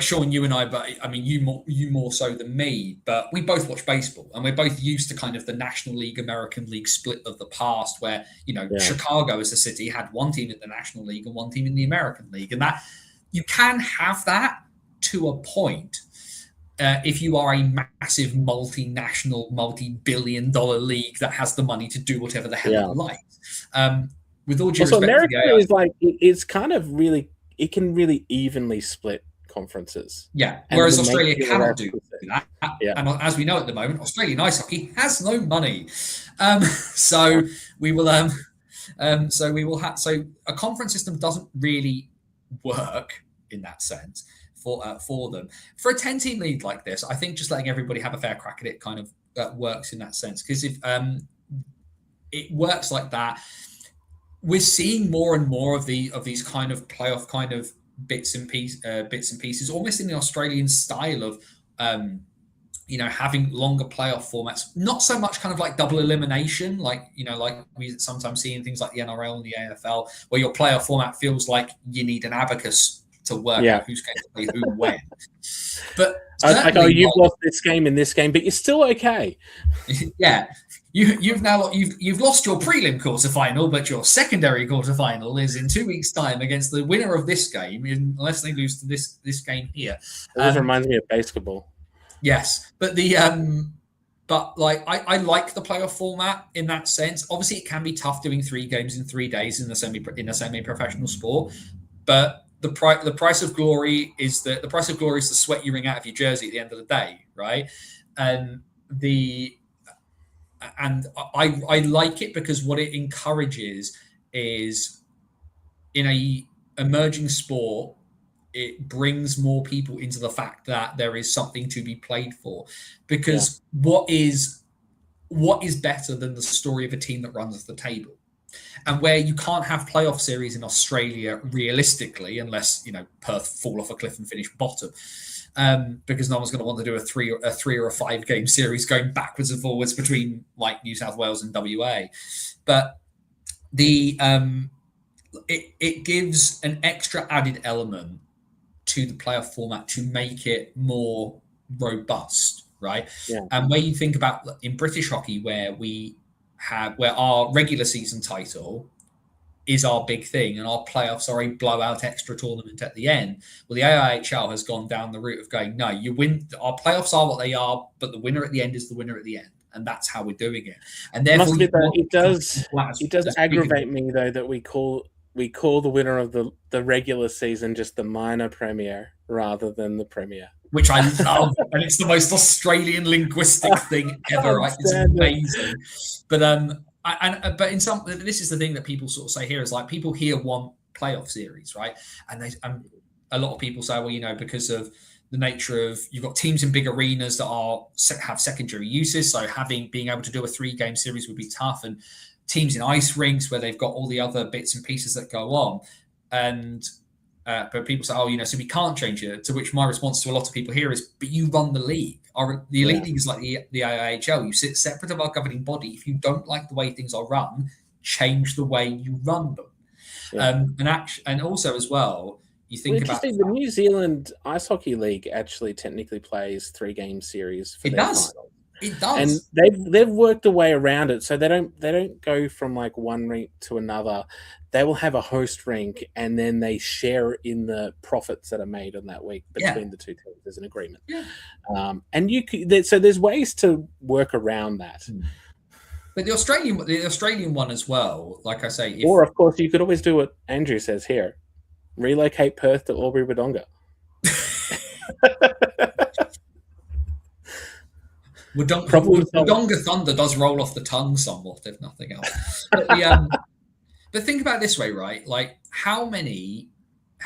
Sean, you and I, but I mean, you more so than me, but we both watch baseball, and we're both used to kind of the National League, American League split of the past, where Chicago as a city had 1 team in the National League and 1 team in the American League, and that you can have that to a point. If you are a massive multinational, multi-billion-dollar league that has the money to do whatever the hell it likes, with all due respect, America is like it's kind of really, it can really evenly split conferences. Yeah, whereas Australia cannot do that. Yeah. And as we know at the moment, Australian ice hockey has no money. So we will so a conference system doesn't really work in that sense for them. For a 10-team league like this, I think just letting everybody have a fair crack at it kind of works in that sense, because if it works like that, we're seeing more and more of these kind of playoff kind of bits and pieces, almost in the Australian style of having longer playoff formats, not so much kind of like double elimination, like we sometimes see in things like the NRL and the AFL, where your playoff format feels like you need an abacus to work out who's going to play who when. But you've lost this game in this game, but you're still okay. Yeah. You've lost your prelim quarterfinal, but your secondary quarterfinal is in 2 weeks' time against the winner of this game, unless they lose to this game here. It reminds me of basketball. Yes, but I like the playoff format in that sense. Obviously, it can be tough doing 3 games in 3 days in a semi-professional sport, but the price of glory is the sweat you wring out of your jersey at the end of the day, right? And I like it because what it encourages is, in a emerging sport, it brings more people into the fact that there is something to be played for. Because what is better than the story of a team that runs the table? And where you can't have playoff series in Australia realistically, unless Perth fall off a cliff and finish bottom. Because no one's going to want to do a 3 or a 5 game series going backwards and forwards between like New South Wales and WA, but it gives an extra added element to the playoff format to make it more robust, right? Yeah. And where you think about in British hockey, where our regular season title is our big thing, and our playoffs are a blowout extra tournament at the end. Well, the AIHL has gone down the route of going, no, you win. Our playoffs are what they are, but the winner at the end is the winner at the end, and that's how we're doing it. And therefore, it does aggravate me though that we call the winner of the regular season just the minor premier rather than the premier, which I love, and it's the most Australian linguistic thing ever. Right? It's amazing, but in some, this is the thing that people sort of say here is like people here want playoff series, right? And a lot of people say, well, because of the nature of you've got teams in big arenas that have secondary uses, so being able to do a 3-game series would be tough, and teams in ice rinks where they've got all the other bits and pieces that go on, and but people say, so we can't change it. To which my response to a lot of people here is, but you run the league. The elite league is like the AIHL. You sit separate of our governing body. If you don't like the way things are run, change the way you run them. Yeah. And also as well, you think about the New Zealand Ice Hockey League actually technically plays 3-game series for their finals. It does. And they've worked a way around it, so they don't go from like one rink to another. They will have a host rink, and then they share in the profits that are made on that week between the two teams. There's an agreement, and so there's ways to work around that. But the Australian one as well, like I say, or of course you could always do what Andrew says here: relocate Perth to Albury-Wodonga. Wodonga Thunder does roll off the tongue somewhat, if nothing else. But think about it this way, right? Like how many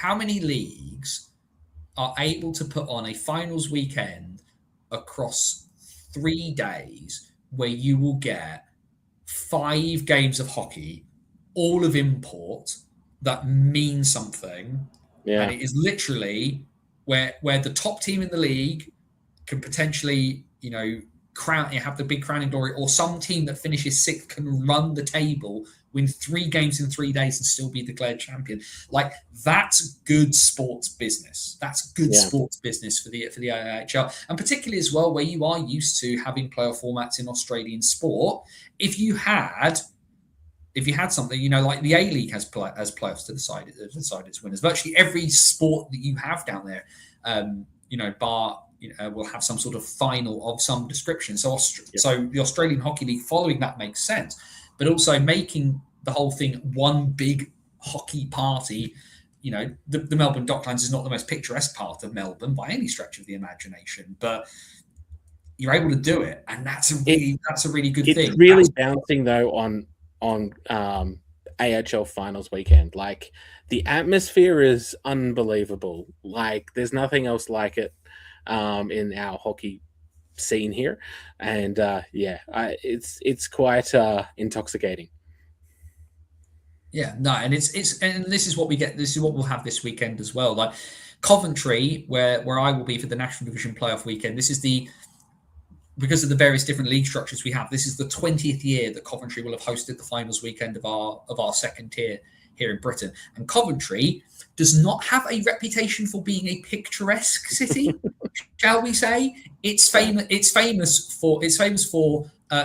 leagues are able to put on a finals weekend across 3 days where you will get 5 games of hockey, all of import, that mean something. Yeah. And it is literally where the top team in the league can potentially, have the big crowning glory, or some team that finishes 6th can run the table, win 3 games in 3 days and still be declared champion. Like that's good sports business. That's good sports business for the AIHL, and particularly as well where you are used to having playoff formats in Australian sport. If you had something, like the A League has playoffs to decide its winners. Virtually every sport that you have down there, will have some sort of final of some description. So the Australian Hockey League following that makes sense, but also making the whole thing one big hockey party. The Melbourne Docklands is not the most picturesque part of Melbourne by any stretch of the imagination, but you're able to do it, and that's a really good thing. It's really bouncing though on AHL finals weekend. Like the atmosphere is unbelievable. Like there's nothing else like it in our hockey scene here, and it's quite intoxicating. And this is what we get. This is what we'll have this weekend as well. Like Coventry, where I will be for the National Division playoff weekend. This is because of the various different league structures we have. This is the 20th year that Coventry will have hosted the finals weekend of our second tier here in Britain, and Coventry does not have a reputation for being a picturesque city, shall we say? It's famous for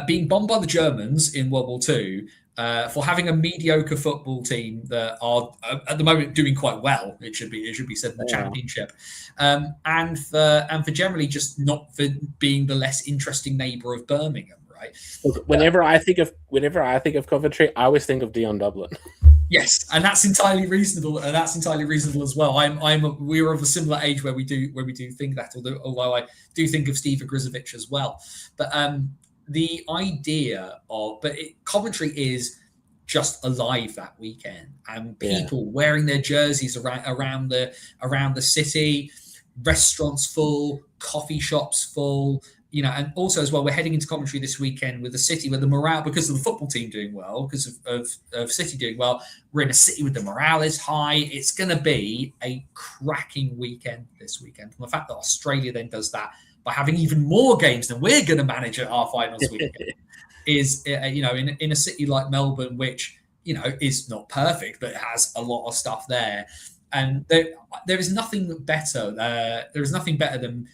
being bombed by the Germans in World War II, for having a mediocre football team that are at the moment doing quite well. It should be said in the championship, and for generally just not for being the less interesting neighbour of Birmingham. Right. Look, whenever I think of Coventry, I always think of Dion Dublin. Yes, and that's entirely reasonable, as well. We're of a similar age where we do think that, although I do think of Steve Ogrizovic as well. But the idea of Coventry is just alive that weekend, and people wearing their jerseys around the city, restaurants full, coffee shops full. And also as well, we're heading into Coventry this weekend with a city where the morale, because of the football team doing well, because of City doing well, we're in a city with the morale is high. It's going to be a cracking weekend this weekend. And the fact that Australia then does that by having even more games than we're going to manage at our finals weekend is, in a city like Melbourne, which, is not perfect, but it has a lot of stuff there. And there is nothing better. There is nothing better than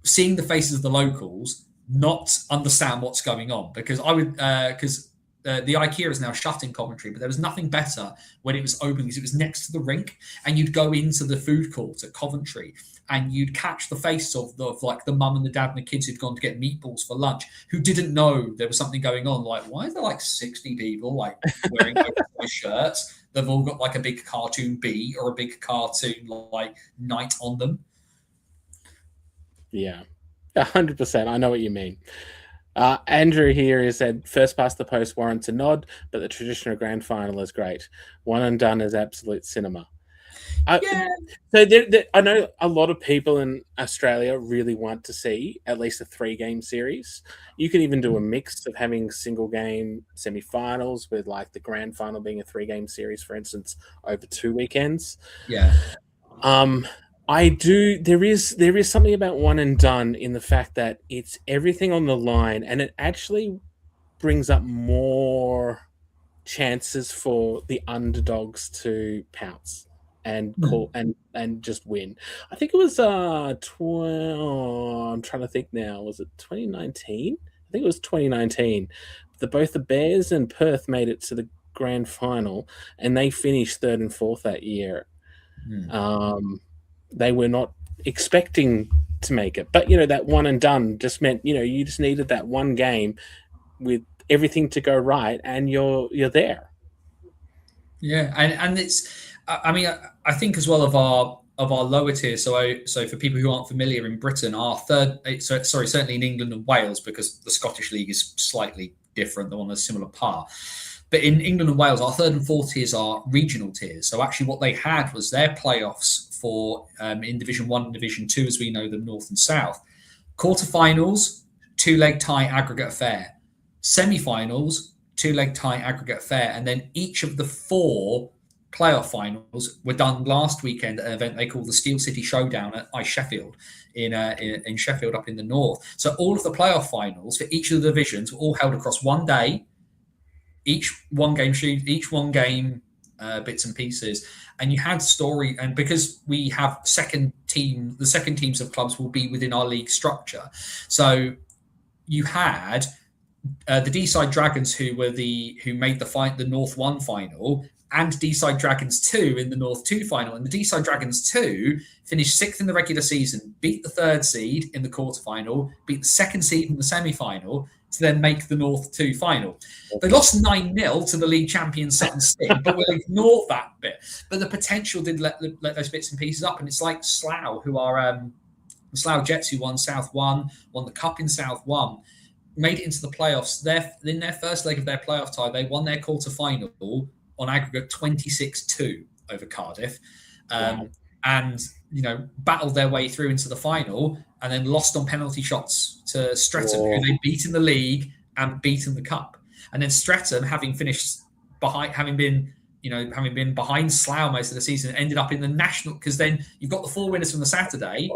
seeing the faces of the locals not understand what's going on, because the IKEA is now shut in Coventry, but there was nothing better when it was open because it was next to the rink, and you'd go into the food court at Coventry and you'd catch the face of like the mum and the dad and the kids who'd gone to get meatballs for lunch who didn't know there was something going on. Like, why is there like 60 people like wearing oversized shirts? They've all got like a big cartoon bee or a big cartoon like knight on them. Yeah, 100%. I know what you mean. Andrew here has said, first past the post warrants a nod, but the traditional grand final is great. One and done is absolute cinema. So I know a lot of people in Australia really want to see at least a 3-game series. You can even do a mix of having single game semi-finals with like the grand final being a 3-game series, for instance, over 2 weekends. Yeah. There is something about one and done in the fact that it's everything on the line, and it actually brings up more chances for the underdogs to pounce and call and just win. I think it was I'm trying to think now. Was it 2019? I think it was 2019. Both the Bears and Perth made it to the grand final, and they finished 3rd and 4th that year. They were not expecting to make it, but that one and done just meant you just needed that one game with everything to go right, and you're there. Yeah, and it's, I mean, I think as well of our lower tiers. So for people who aren't familiar, in Britain, our certainly in England and Wales, because the Scottish League is slightly different, they're on a similar par. But in England and Wales, our 3rd and 4th tiers are regional tiers. So actually what they had was their playoffs for in Division 1 and Division 2, as we know them, North and South. Quarterfinals, 2-leg tie aggregate affair. Semi-finals, 2-leg tie aggregate affair. And then each of the 4 playoff finals were done last weekend at an event they call the Steel City Showdown at AIHL in Sheffield up in the north. So all of the playoff finals for each of the divisions were all held across one day. Each one game bits and pieces, and you had story. And because we have the second teams of clubs will be within our league structure. So you had the D-side Dragons who made the North 1 final, and D-side Dragons 2 in the North 2 final. And the D-side Dragons 2 finished 6th in the regular season, beat the 3rd seed in the quarterfinal, beat the 2nd seed in the semi-final, to then make the North 2 final. They lost 9-0 to the league champion Sutton Sting, but we'll ignore that bit. But the potential did let those bits and pieces up. And it's like Slough, who are the Slough Jets, who won South 1, won the Cup in South 1, made it into the playoffs. In their first leg of their playoff tie, they won their quarter-final on aggregate 26-2 over Cardiff. And battled their way through into the final, and then lost on penalty shots to Streatham, who they beat in the league and beat in the cup. And then Streatham, having been behind Slough most of the season, ended up in the national, because then you've got the 4 winners from the Saturday.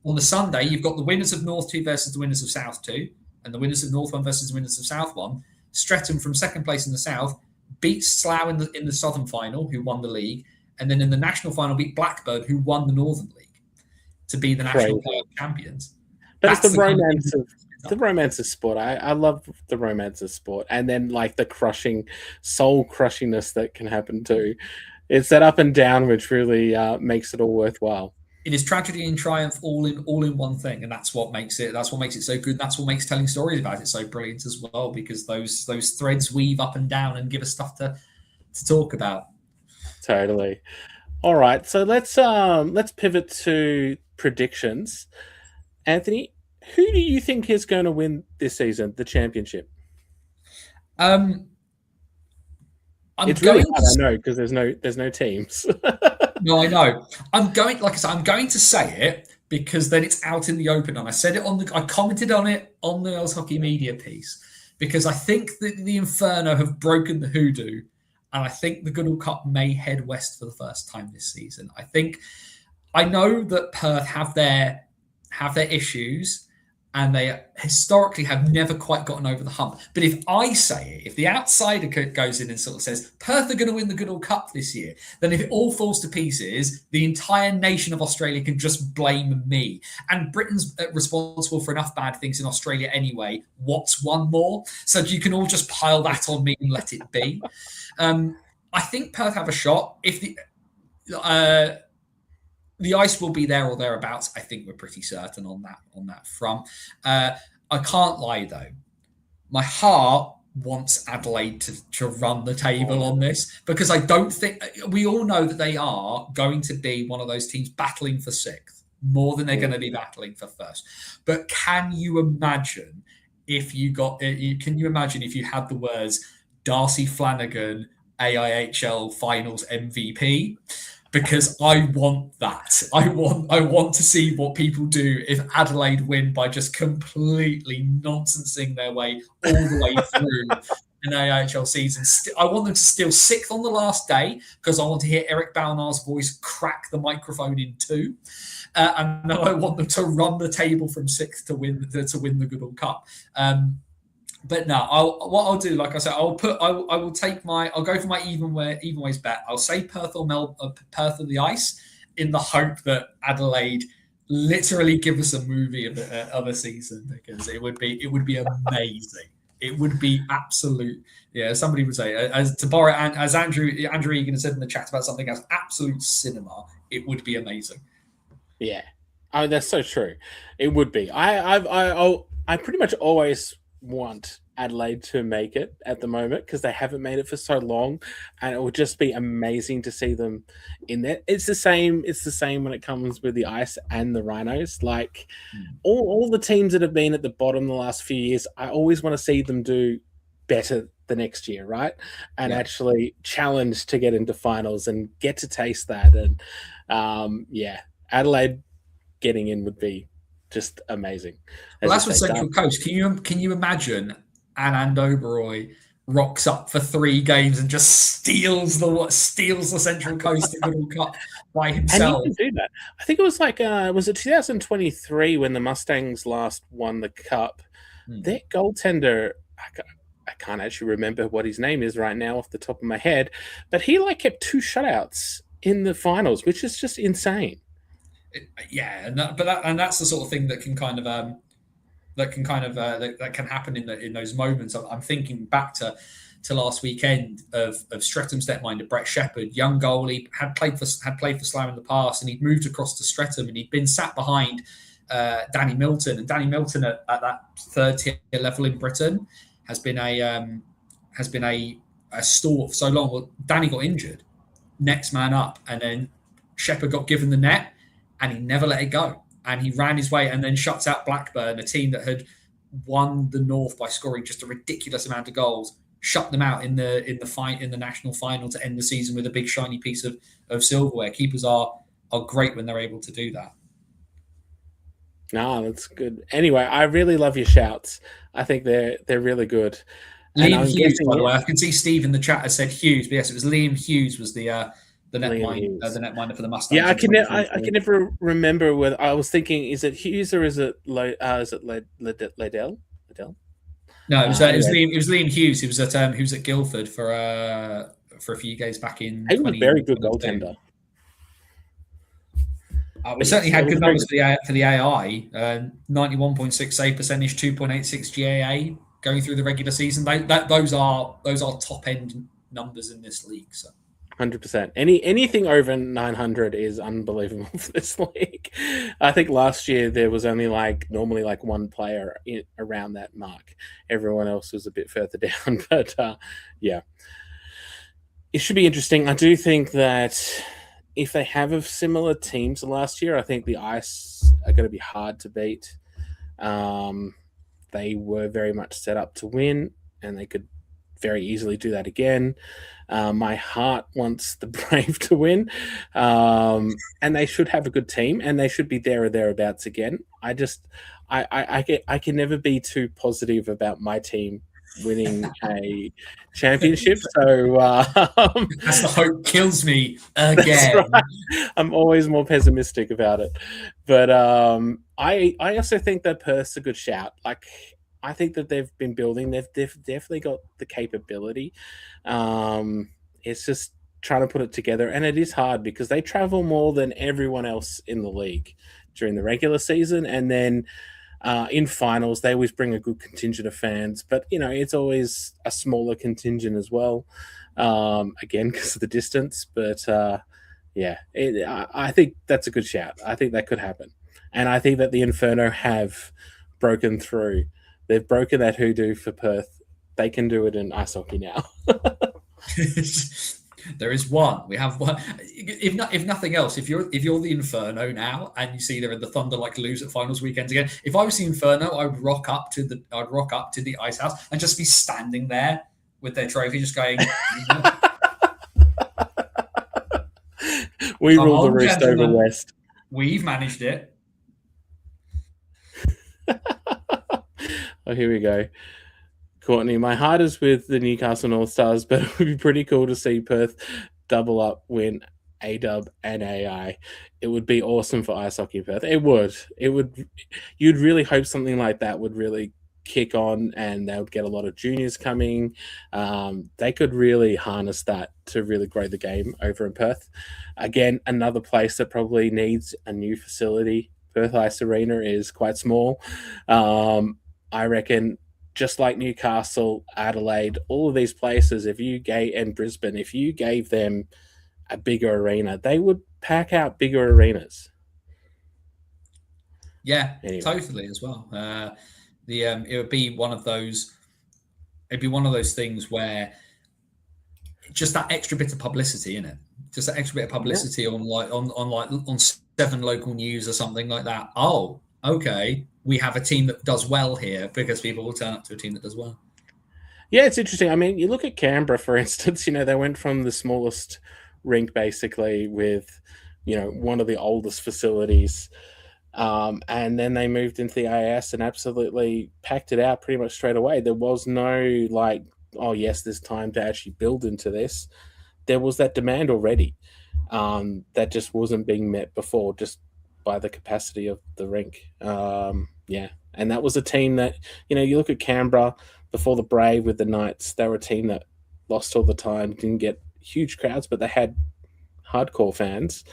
On the Sunday, you've got the winners of North 2 versus the winners of South 2, and the winners of North 1 versus the winners of South 1. Streatham, from 2nd place in the South, beat Slough in the Southern final, who won the league. And then in the national final, beat Blackburn, who won the Northern League, to be the national champions. But it's the romance of sport. I love the romance of sport, and then like the soul crushingness that can happen too. It's that up and down which really makes it all worthwhile. It is tragedy and triumph all in one thing, and that's what makes it so good. That's what makes telling stories about it so brilliant as well, because those threads weave up and down and give us stuff to talk about. Totally. All right, so let's pivot to predictions. Anthony, who do you think is going to win this season, the championship? It's really hard, I know, because there's no teams. No, I know. I'm going to say it because then it's out in the open. And I said it I commented on it on the Oz Hockey Media piece, because I think that the Inferno have broken the hoodoo. And I think the Goodall Cup may head west for the first time this season. I know that Perth have their issues, and they historically have never quite gotten over the hump. But if I say it, if the outsider goes in and sort of says, Perth are going to win the Goodall Cup this year, then if it all falls to pieces, the entire nation of Australia can just blame me. And Britain's responsible for enough bad things in Australia anyway. What's one more? So you can all just pile that on me and let it be. I think Perth have a shot. If the ice will be there or thereabouts. I think we're pretty certain on that front. I can't lie though. My heart wants Adelaide to run the table on this, because I don't think, we all know that they are going to be one of those teams battling for sixth more than they're going to be battling for first. But can you imagine if you had the words Darcy Flanagan AIHL Finals MVP? Because I want that. I want to see what people do if Adelaide win by just completely nonsensing their way all the way through an AIHL season. I want them to steal sixth on the last day, because I want to hear Eric Balnar's voice crack the microphone in two. And then I want them to run the table from sixth to win the Goodall Cup. But no, what I'll do, like I said, I'll go for my even ways bet. I'll say Perth or Perth or the ice, in the hope that Adelaide literally give us a movie of a season, because it would be amazing. It would be absolute. Yeah, somebody would say, as Andrew Egan said in the chat about something as absolute cinema. It would be amazing. Yeah, I mean, that's so true. It would be. I pretty much always want Adelaide to make it at the moment, because they haven't made it for so long, and it would just be amazing to see them in there. It's the same when it comes with the ice and the Rhinos. Like all the teams that have been at the bottom the last few years, I always want to see them do better the next year, right? And actually challenge to get into finals and get to taste that. And Adelaide getting in would be just amazing. Well, that's what Central Coast. Can you imagine Anand Oberoi rocks up for 3 games and just steals the Central Coast Goodall Cup by himself? And he can do that. I think it was was it 2023 when the Mustangs last won the cup? Their goaltender, I can't actually remember what his name is right now off the top of my head, but he kept 2 shutouts in the finals, which is just insane. And that's the sort of thing that can happen in those moments. I'm thinking back to last weekend of Streatham stepminder Brett Shepherd, young goalie, had played for Slough in the past, and he'd moved across to Streatham, and he'd been sat behind Danny Milton, and Danny Milton at that third tier level in Britain has been a stalwart for so long. Well, Danny got injured, next man up, and then Shepherd got given the net, and he never let it go. And he ran his way and then shuts out Blackburn, a team that had won the North by scoring just a ridiculous amount of goals, shut them out in the national final to end the season with a big shiny piece of silverware. Keepers are great when they're able to do that. No, that's good. Anyway, I really love your shouts. I think they're really good. Liam Hughes, by the way, I can see Steve in the chat has said Hughes, but yes, it was Liam Hughes was the netminder for the Mustangs. Yeah, I can never remember whether I was thinking, is it Hughes or is it Liddell? No, it was Liam Hughes. He was at Guildford for a few games back in. He was a very good goaltender. We certainly had good numbers for the AI. 91.6 save percentage, 2.86 GAA going through the regular season. Those are top end numbers in this league. So. 100%. Anything over 900 is unbelievable for this league. I think last year there was only normally one player around that mark. Everyone else was a bit further down. But it should be interesting. I do think that if they have a similar team to last year, I think the Ice are going to be hard to beat. They were very much set up to win, and they could very easily do that again. My heart wants the Brave to win, and they should have a good team, and they should be there or thereabouts again. I can never be too positive about my team winning a championship. So that's the hope kills me again. Right. I'm always more pessimistic about it, but I also think that Perth's a good shout. Like, I think that they've been building. They've definitely got the capability. It's just trying to put it together, and it is hard because they travel more than everyone else in the league during the regular season, and then in finals they always bring a good contingent of fans. But it's always a smaller contingent as well. Again, because of the distance, but yeah, I think that's a good shout. I think that could happen, and I think that the Inferno have broken through. They've broken that hoodoo for Perth. They can do it in ice hockey now. There is one. We have one. If nothing else, if you're the Inferno now and you see they're in the Thunder lose at finals weekends again, if I was the Inferno, I'd rock up to the ice house and just be standing there with their trophy, just going. We rule the roost over West. We've managed it. Oh, here we go. Courtney, my heart is with the Newcastle North Stars, but it would be pretty cool to see Perth double up, win A-Dub and AI. It would be awesome for ice hockey Perth. It would. You'd really hope something like that would really kick on, and they would get a lot of juniors coming. They could really harness that to really grow the game over in Perth. Again, another place that probably needs a new facility. Perth Ice Arena is quite small. I reckon, just like Newcastle, Adelaide, all of these places, and Brisbane, if you gave them a bigger arena, they would pack out bigger arenas. Yeah, anyway. Totally as well. It would be one of those. It'd be one of those things where just that extra bit of publicity in it, just that extra bit of publicity on 7 local news or something like that. Oh, okay, we have a team that does well here because people will turn up to a team that does well. Yeah, it's interesting. I mean, you look at Canberra, for instance. They went from the smallest rink basically with, one of the oldest facilities. And then they moved into the AIS and absolutely packed it out pretty much straight away. There was no oh yes, there's time to actually build into this. There was that demand already that just wasn't being met before, just by the capacity of the rink. Yeah, and that was a team that, you look at Canberra before the Brave with the Knights. They were a team that lost all the time, didn't get huge crowds, but they had hardcore fans.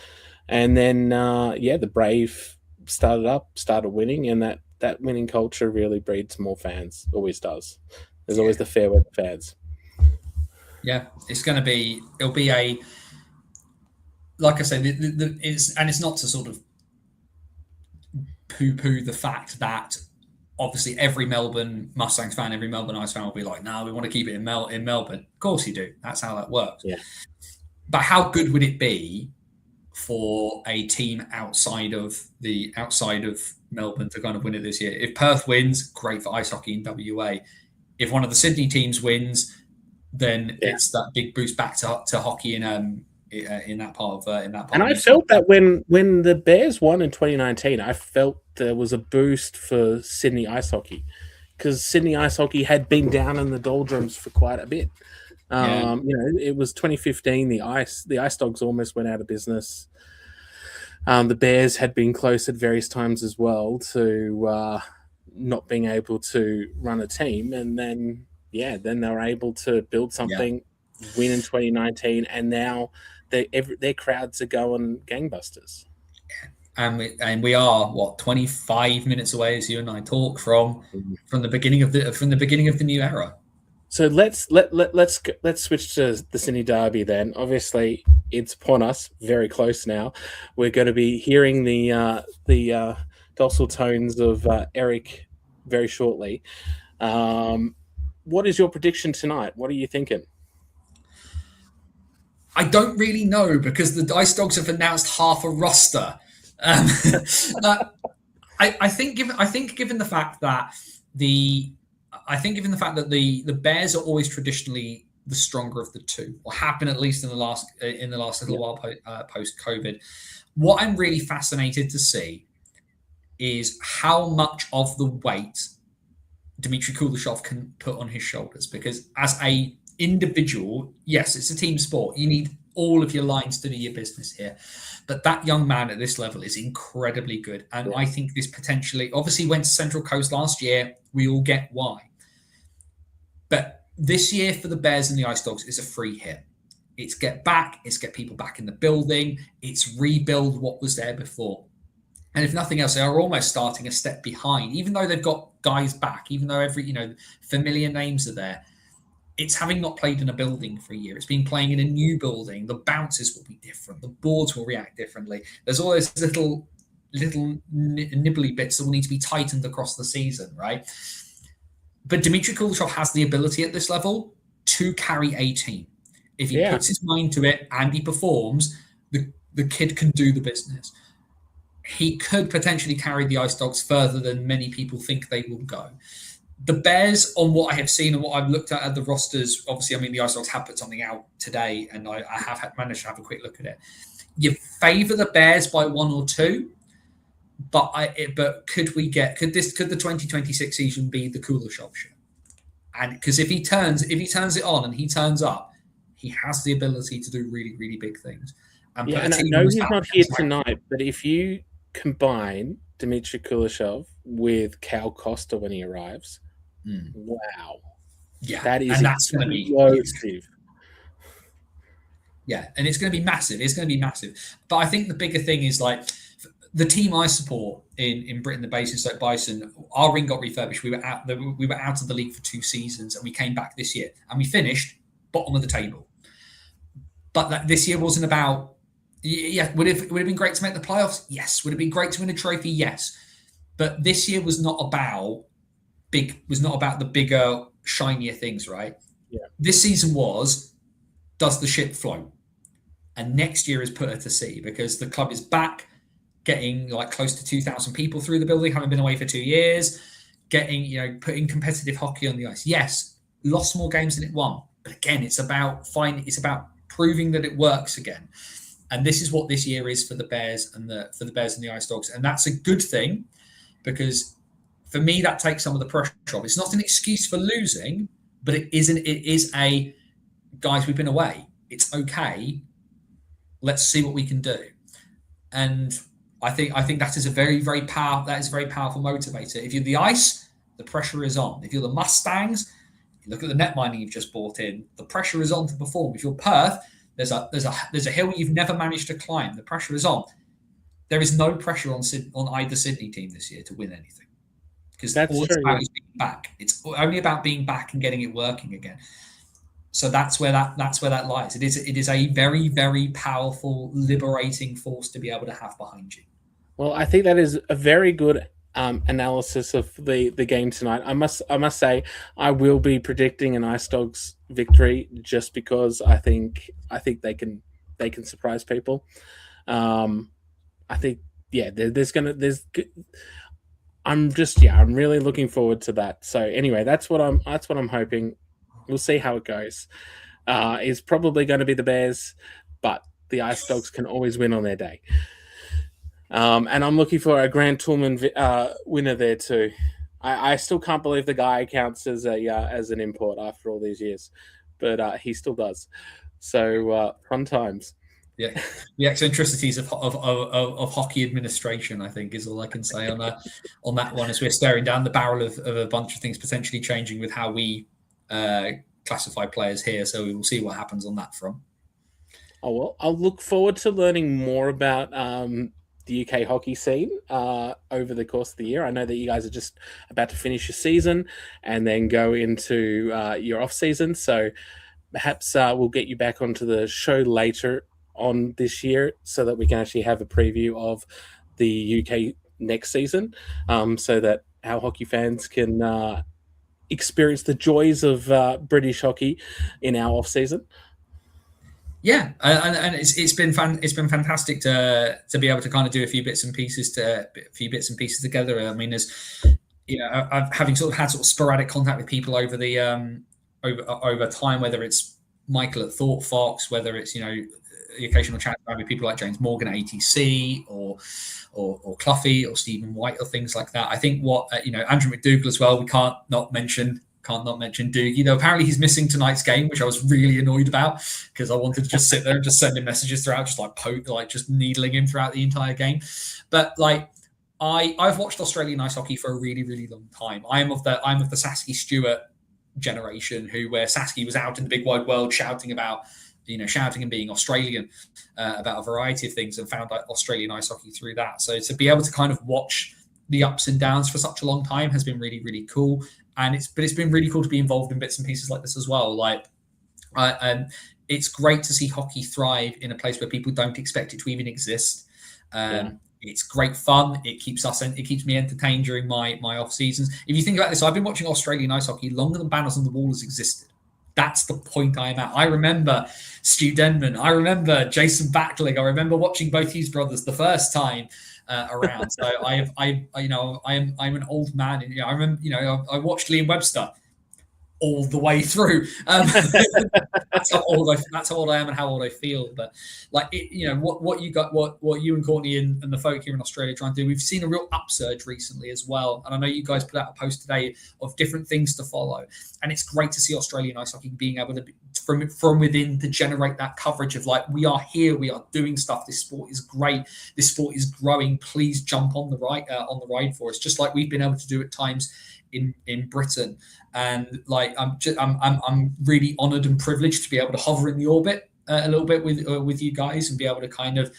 And then, the Brave started winning, and that winning culture really breeds more fans. Always does. There's always the fair weather fans. Yeah, it'll be a, like I said, it's not to sort of poo-poo the fact that obviously every Melbourne Mustangs fan, every Melbourne Ice fan will be like, no, we want to keep it in Melbourne. Of course you do. That's how that works. Yeah. But how good would it be for a team outside of Melbourne to kind of win it this year? If Perth wins, great for ice hockey in WA. If one of the Sydney teams wins, then it's that big boost back to hockey in that part of And I felt that when the Bears won in 2019, I felt there was a boost for Sydney ice hockey, because Sydney ice hockey had been down in the doldrums for quite a bit. It was 2015. The Ice Dogs almost went out of business. The Bears had been close at various times as well to not being able to run a team, and then they were able to build something, win in 2019, and now their crowds are going gangbusters. And we are 25 minutes away as you and I talk from the beginning of the new era. So let's switch to the Sydney Derby then. Obviously, it's upon us, very close now. We're going to be hearing the docile tones of Eric very shortly. What is your prediction tonight? What are you thinking? I don't really know, because the Ice Dogs have announced half a roster. I think given the fact that the Bears are always traditionally the stronger of the two, or have been at least in the last little while post COVID. What I'm really fascinated to see is how much of the weight Dmitry Kuleshov can put on his shoulders, because as a individual, yes, it's a team sport. You need all of your lines to do your business here. But that young man at this level is incredibly good. And I think this potentially, obviously went to Central Coast last year. We all get why. But this year for the Bears and the Ice Dogs is a free hit. It's get back. It's get people back in the building. It's rebuild what was there before. And if nothing else, they are almost starting a step behind, even though they've got guys back, even though familiar names are there. It's having not played in a building for a year. It's been playing in a new building. The bounces will be different. The boards will react differently. There's all those little nibbly bits that will need to be tightened across the season, right? But Dmitry Kuleshov has the ability at this level to carry a team. If he puts his mind to it and he performs, the kid can do the business. He could potentially carry the Ice Dogs further than many people think they will go. The Bears, on what I have seen and what I've looked at the rosters, obviously, I mean, the Ice Dogs have put something out today, and I have managed to have a quick look at it. You favour the Bears by 1 or 2, but could the 2026 season be the Kuleshov show? And because if he turns it on and he turns up, he has the ability to do really, really big things. And I know he's not here tonight, but if you combine Dmitry Kuleshov with Cal Costa when he arrives, wow. Yeah, that is that's going to be explosive. Yeah, and it's going to be massive. It's going to be massive. But I think the bigger thing is, like, the team I support in Britain, the Basingstoke Bison, our ring got refurbished. We were out of the league for 2 seasons, and we came back this year, and we finished bottom of the table. But this year wasn't about. Yeah, would it have been great to make the playoffs? Yes. Would it have been great to win a trophy? Yes. But this year was not about the bigger, shinier things, right? Yeah. This season does the ship float? And next year is put her to sea, because the club is back, getting like close to 2,000 people through the building, having been away for 2 years, putting competitive hockey on the ice. Yes, lost more games than it won. But again, it's about proving that it works again. And this is what this year is for the Bears and the Ice Dogs. And that's a good thing, because for me, that takes some of the pressure off. It's not an excuse for losing, but it is a, guys, we've been away. It's okay. Let's see what we can do. And I think that is a very, very powerful motivator. If you're the Ice, the pressure is on. If you're the Mustangs, you look at the net mining you've just bought in, the pressure is on to perform. If you're Perth, there's a hill you've never managed to climb. The pressure is on. There is no pressure on either Sydney team this year to win anything, because all it's about is being back. It's only about being back and getting it working again. So that's where that lies. It is a very, very powerful, liberating force to be able to have behind you. Well, I think that is a very good analysis of the game tonight. I must say I will be predicting an Ice Dogs victory, just because I think they can surprise people. I think I'm really looking forward to that. So anyway, that's what I'm hoping. We'll see how it goes. It's probably going to be the Bears, but the Ice Dogs can always win on their day. And I'm looking for a Grand Tourman winner there too. I still can't believe the guy counts as an import after all these years, but he still does. So fun times. Yeah, the eccentricities of hockey administration, I think, is all I can say on that one, as we're staring down the barrel of a bunch of things potentially changing with how we classify players here. So we will see what happens on that front. Oh, well, I'll look forward to learning more about the UK hockey scene over the course of the year. I know that you guys are just about to finish your season and then go into your off season. So perhaps we'll get you back onto the show later on this year, so that we can actually have a preview of the UK next season, so that our hockey fans can experience the joys of British hockey in our off season. Yeah, and it's been fantastic to be able to kind of do a few bits and pieces together. I mean, as you know, I've having sort of had sort of sporadic contact with people over the over time, whether it's Michael at Thought Fox, whether it's the occasional chat with people like James Morgan at ATC or Cloughie or Stephen White or things like that. I think what Andrew McDougall as well. We can't not mention Doogie, though apparently he's missing tonight's game, which I was really annoyed about because I wanted to just sit there and just send him messages throughout, just needling him throughout the entire game. But I've watched Australian ice hockey for a really, really long time. I'm of the Sasky Stewart generation, where Sasky was out in the big wide world shouting and being Australian about a variety of things, and found Australian ice hockey through that. So to be able to kind of watch the ups and downs for such a long time has been really, really cool. And it's been really cool to be involved in bits and pieces like this as well. It's great to see hockey thrive in a place where people don't expect it to even exist. It's great fun. It keeps me entertained during my off seasons. If you think about this, I've been watching Australian ice hockey longer than Banners on the Wall has existed. That's the point I am at. I remember Stu Denman. I remember Jason Backling. I remember watching both his brothers the first time around. So I'm an old man. And, I remember, I watched Liam Webster all the way through. That's how old I am and how old I feel. But what you and Courtney and the folk here in Australia try and do, we've seen a real upsurge recently as well. And I know you guys put out a post today of different things to follow. And it's great to see Australian ice hockey being able to, from within, to generate that coverage of we are here, we are doing stuff. This sport is great. This sport is growing. Please jump on the ride for us, just like we've been able to do at times in Britain. And I'm really honoured and privileged to be able to hover in the orbit a little bit with you guys and be able to kind of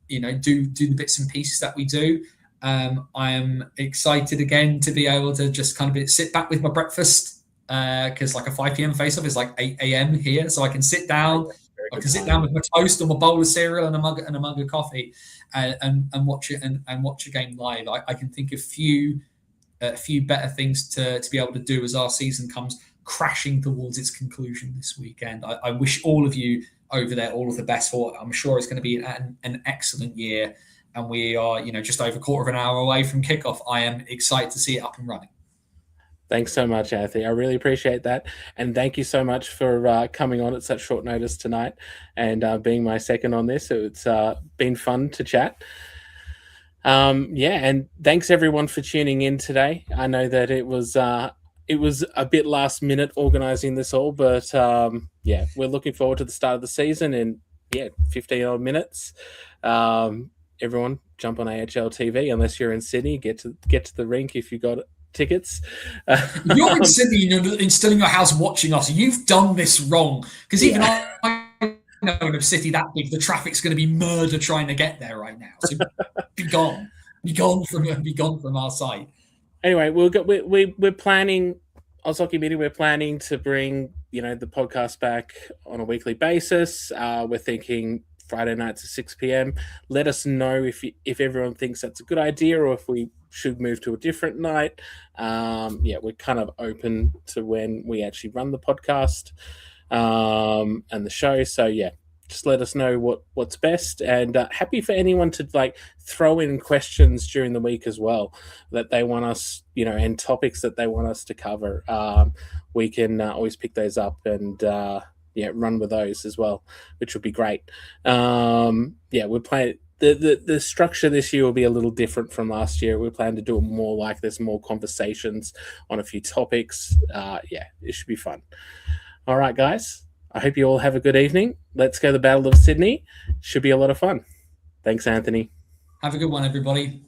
do the bits and pieces that we do. I'm excited again to be able to just kind of sit back with my breakfast because a 5 p.m. face off is 8 a.m. here, so I can sit down. I can sit down with my toast or my bowl of cereal and a mug of coffee and watch it and watch a game live. I can think of a few better things to be able to do as our season comes crashing towards its conclusion this weekend. I wish all of you over there all of the best for it. I'm sure it's going to be an excellent year, and we are just over a quarter of an hour away from kickoff. I am excited to see it up and running. Thanks so much, Anthony. I really appreciate that. And thank you so much for coming on at such short notice tonight and being my second on this. It's been fun to chat. And thanks everyone for tuning in today. I know that it was a bit last minute organizing this all, but we're looking forward to the start of the season in 15 odd minutes. Everyone jump on AIHL TV unless you're in Sydney. Get to the rink if you got tickets. If you're in Sydney and you're still in your house watching us, you've done this wrong. Because even I know in a city that big, the traffic's going to be murder trying to get there right now. So be gone from our site. Anyway, we're planning, Oz Hockey Media, we're planning to bring the podcast back on a weekly basis. We're thinking Friday nights at 6 p.m. Let us know if everyone thinks that's a good idea or if we should move to a different night. We're kind of open to when we actually run the podcast and the show. So just let us know what's best, and happy for anyone to throw in questions during the week as well that they want us, and topics that they want us to cover. We can always pick those up and run with those as well, which would be great. We're planning the structure this year will be a little different from last year. We plan to do it more like there's more conversations on a few topics. It should be fun. All right, guys. I hope you all have a good evening. Let's go to the Battle of Sydney. Should be a lot of fun. Thanks, Anthony. Have a good one, everybody.